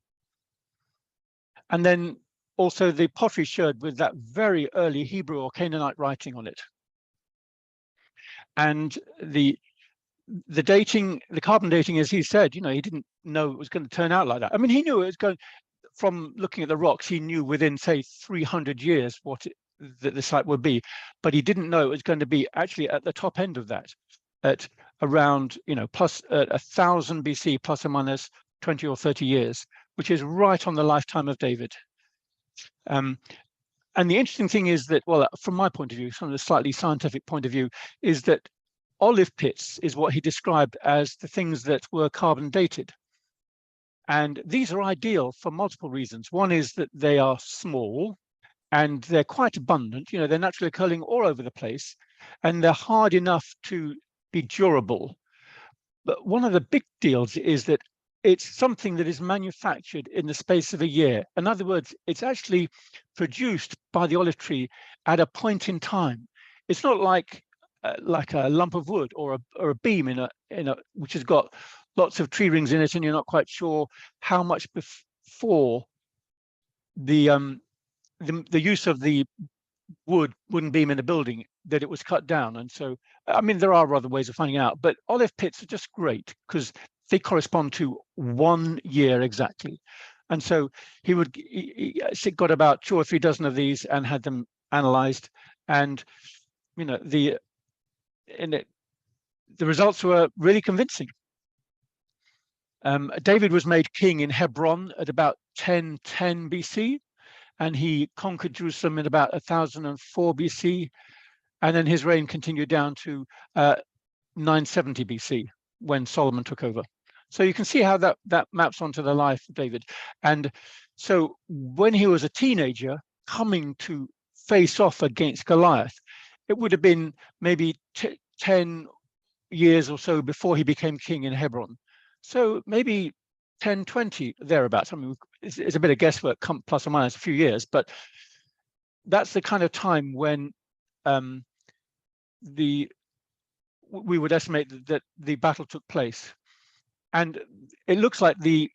And then also the pottery sherd with that very early Hebrew or Canaanite writing on it. And the dating, the carbon dating, as he said, you know, he didn't know it was going to turn out like that. I mean, he knew it was going, from looking at the rocks, he knew within, say, 300 years what that the site would be, but he didn't know it was going to be actually at the top end of that, at around, plus 1000 BC, plus or minus 20 or 30 years, which is right on the lifetime of David. And the interesting thing is that, well, from my point of view, from a slightly scientific point of view, is that olive pits is what he described as the things that were carbon dated. And these are ideal for multiple reasons. One is that they are small and they're quite abundant. They're naturally occurring all over the place, and they're hard enough to be durable. But one of the big deals is that it's something that is manufactured in the space of a year. In other words, it's actually produced by the olive tree at a point in time. It's not like a lump of wood or a beam in a which has got lots of tree rings in it, and you're not quite sure how much before the use of the wooden beam in a building that it was cut down. And so, I mean, there are other ways of finding out, but olive pits are just great because they correspond to 1 year exactly. And so he got about 2 or 3 dozen of these and had them analyzed, and the results were really convincing. David was made king in Hebron at about 1010 BC, and he conquered Jerusalem in about 1004 BC, and then his reign continued down to 970 BC when Solomon took over. So you can see how that maps onto the life of David. And so when he was a teenager coming to face off against Goliath, it would have been maybe 10 years or so before he became king in Hebron. So maybe 10, 20, thereabouts. I mean, it's a bit of guesswork, plus or minus a few years, but that's the kind of time when we would estimate that the battle took place. And it looks like the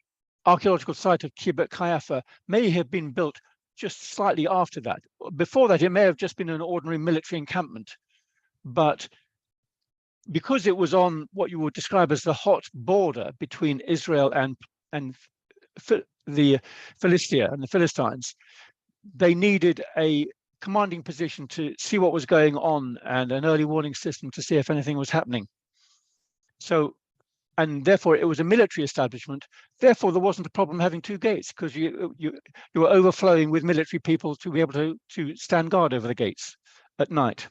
archaeological site of Kibbutz Caiaphas may have been built just slightly after that. Before that, it may have just been an ordinary military encampment, but because it was on what you would describe as the hot border between Israel and the Philistia and the Philistines, they needed a commanding position to see what was going on and an early warning system to see if anything was happening. So, and therefore it was a military establishment. Therefore, there wasn't a problem having 2 gates because you were overflowing with military people to be able to stand guard over the gates at night.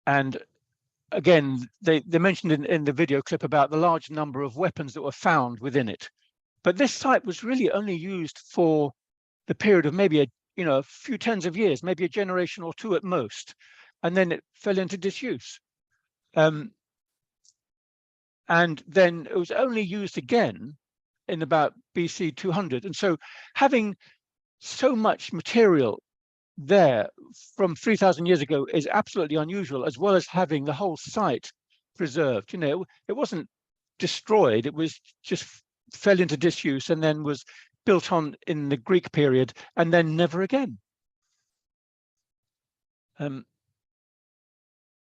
And again, they mentioned in the video clip about the large number of weapons that were found within it. But this site was really only used for the period of maybe a few tens of years, maybe a generation or 2 at most, and then it fell into disuse. And then it was only used again in about BC 200. And so having so much material there from 3,000 years ago is absolutely unusual, as well as having the whole site preserved. It wasn't destroyed, it was just fell into disuse and then was built on in the Greek period and then never again.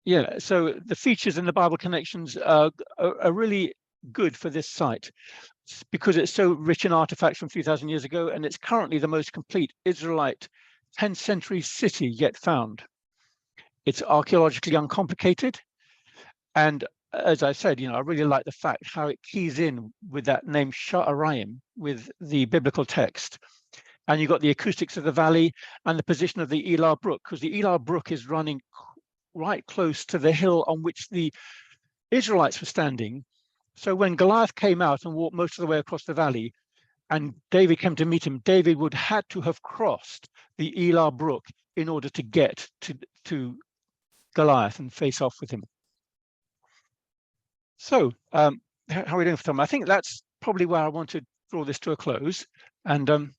Yeah, so the features in the Bible connections are really good for this site because it's so rich in artifacts from 3,000 years ago, and it's currently the most complete Israelite 10th century city yet found. It's archaeologically uncomplicated, and as I said, I really like the fact how it keys in with that name Sha'araim with the biblical text. And you've got the acoustics of the valley and the position of the Elah Brook, because the Elah Brook is running right close to the hill on which the Israelites were standing. So when Goliath came out and walked most of the way across the valley and David came to meet him, David would had to have crossed the Elah Brook in order to get to Goliath and face off with him. So how are we doing for time? I think that's probably where I want to draw this to a close. And do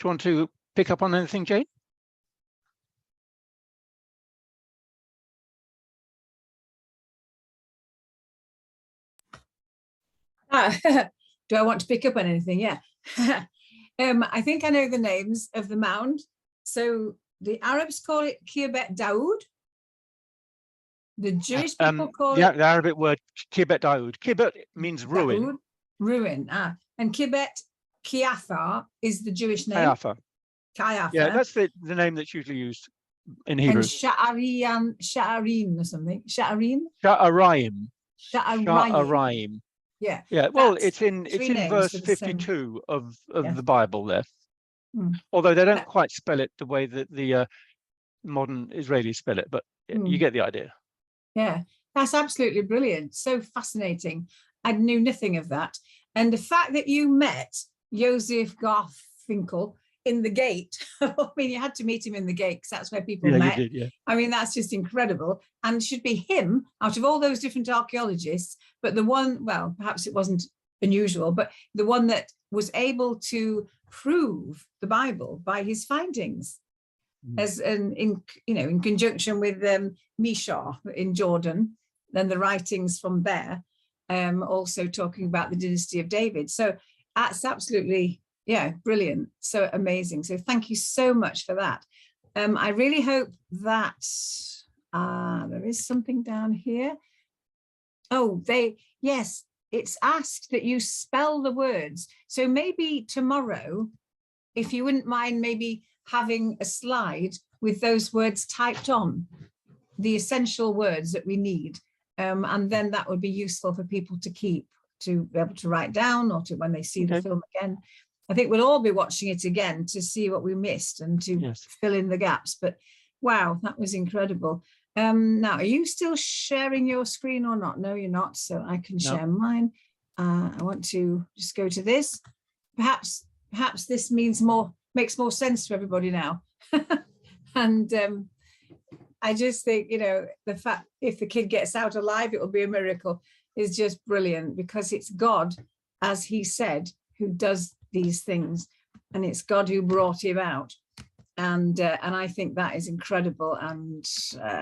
you want to pick up on anything, Jane? Do I want to pick up on anything? Yeah. I think I know the names of the mound. So the Arabs call it Kibbet Daoud. The Jewish people call it... the Arabic word Kibbet Daoud. Kibbet means ruin. Daoud, ruin. And Kibbet Caiaphas is the Jewish name. Kayafa. Yeah, that's the name that's usually used in And Hebrew. Sha'arin or something. Sha'arin? Sha'arayim. Sha'arayim. Sha'arayim. Yeah. Yeah, well, That's it's three in names verse for the same. 52 of Yeah. the Bible there. Although they don't quite spell it the way that the modern Israelis spell it, but you get the idea. Yeah, that's absolutely brilliant. So fascinating. I knew nothing of that. And the fact that you met Joseph Garfinkel in the gate, I mean, you had to meet him in the gate because that's where people met. You did, yeah. I mean, that's just incredible. And it should be him out of all those different archaeologists, but the one, well, perhaps it wasn't unusual, but the one that was able to prove the Bible by his findings, as in conjunction with Mishar in Jordan, then the writings from there, also talking about the dynasty of David. So that's absolutely, yeah, brilliant. So amazing. So thank you so much for that. I really hope that there is something down here. Oh, yes, it's asked that you spell the words. So maybe tomorrow, if you wouldn't mind maybe having a slide with those words typed on, the essential words that we need. And then that would be useful for people to keep, to be able to write down, or to when they see the film again. I think we'll all be watching it again to see what we missed and to fill in the gaps. But wow, that was incredible. Now, are you still sharing your screen or not? No, you're not. So I can share mine. I want to just go to this. Perhaps this makes more sense to everybody now. And I just think, the fact if the kid gets out alive, it will be a miracle, is just brilliant, because it's God, as he said, who does these things, and it's God who brought him out. And I think that is incredible. And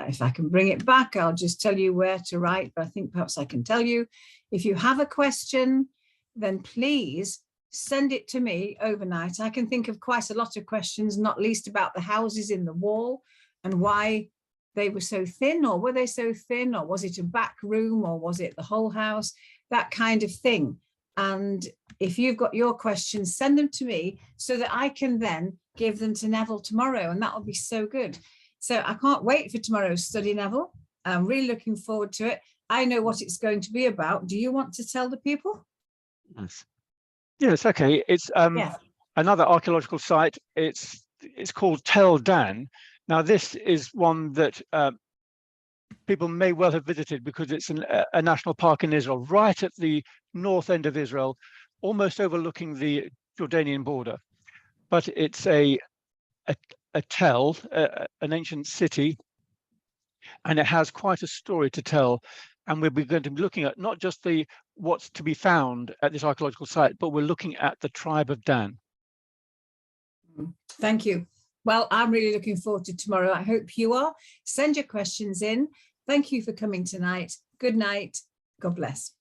if I can bring it back, I'll just tell you where to write, but I think perhaps I can tell you. If you have a question, then please send it to me overnight. I can think of quite a lot of questions, not least about the houses in the wall and why they were so thin, or were they so thin, or was it a back room, or was it the whole house, that kind of thing. And if you've got your questions, send them to me so that I can then give them to Neville tomorrow, and that will be so good. So I can't wait for tomorrow's study, Neville. I'm really looking forward to it. I know what it's going to be about. Do you want to tell the people? Yes, okay. It's another archaeological site. It's called Tel Dan. Now, this is one that people may well have visited because it's a national park in Israel, right at the north end of Israel, almost overlooking the Jordanian border. But it's a tell, an ancient city, and it has quite a story to tell. And we're going to be looking at not just what's to be found at this archaeological site, but we're looking at the tribe of Dan. Thank you. Well, I'm really looking forward to tomorrow. I hope you are. Send your questions in. Thank you for coming tonight. Good night. God bless.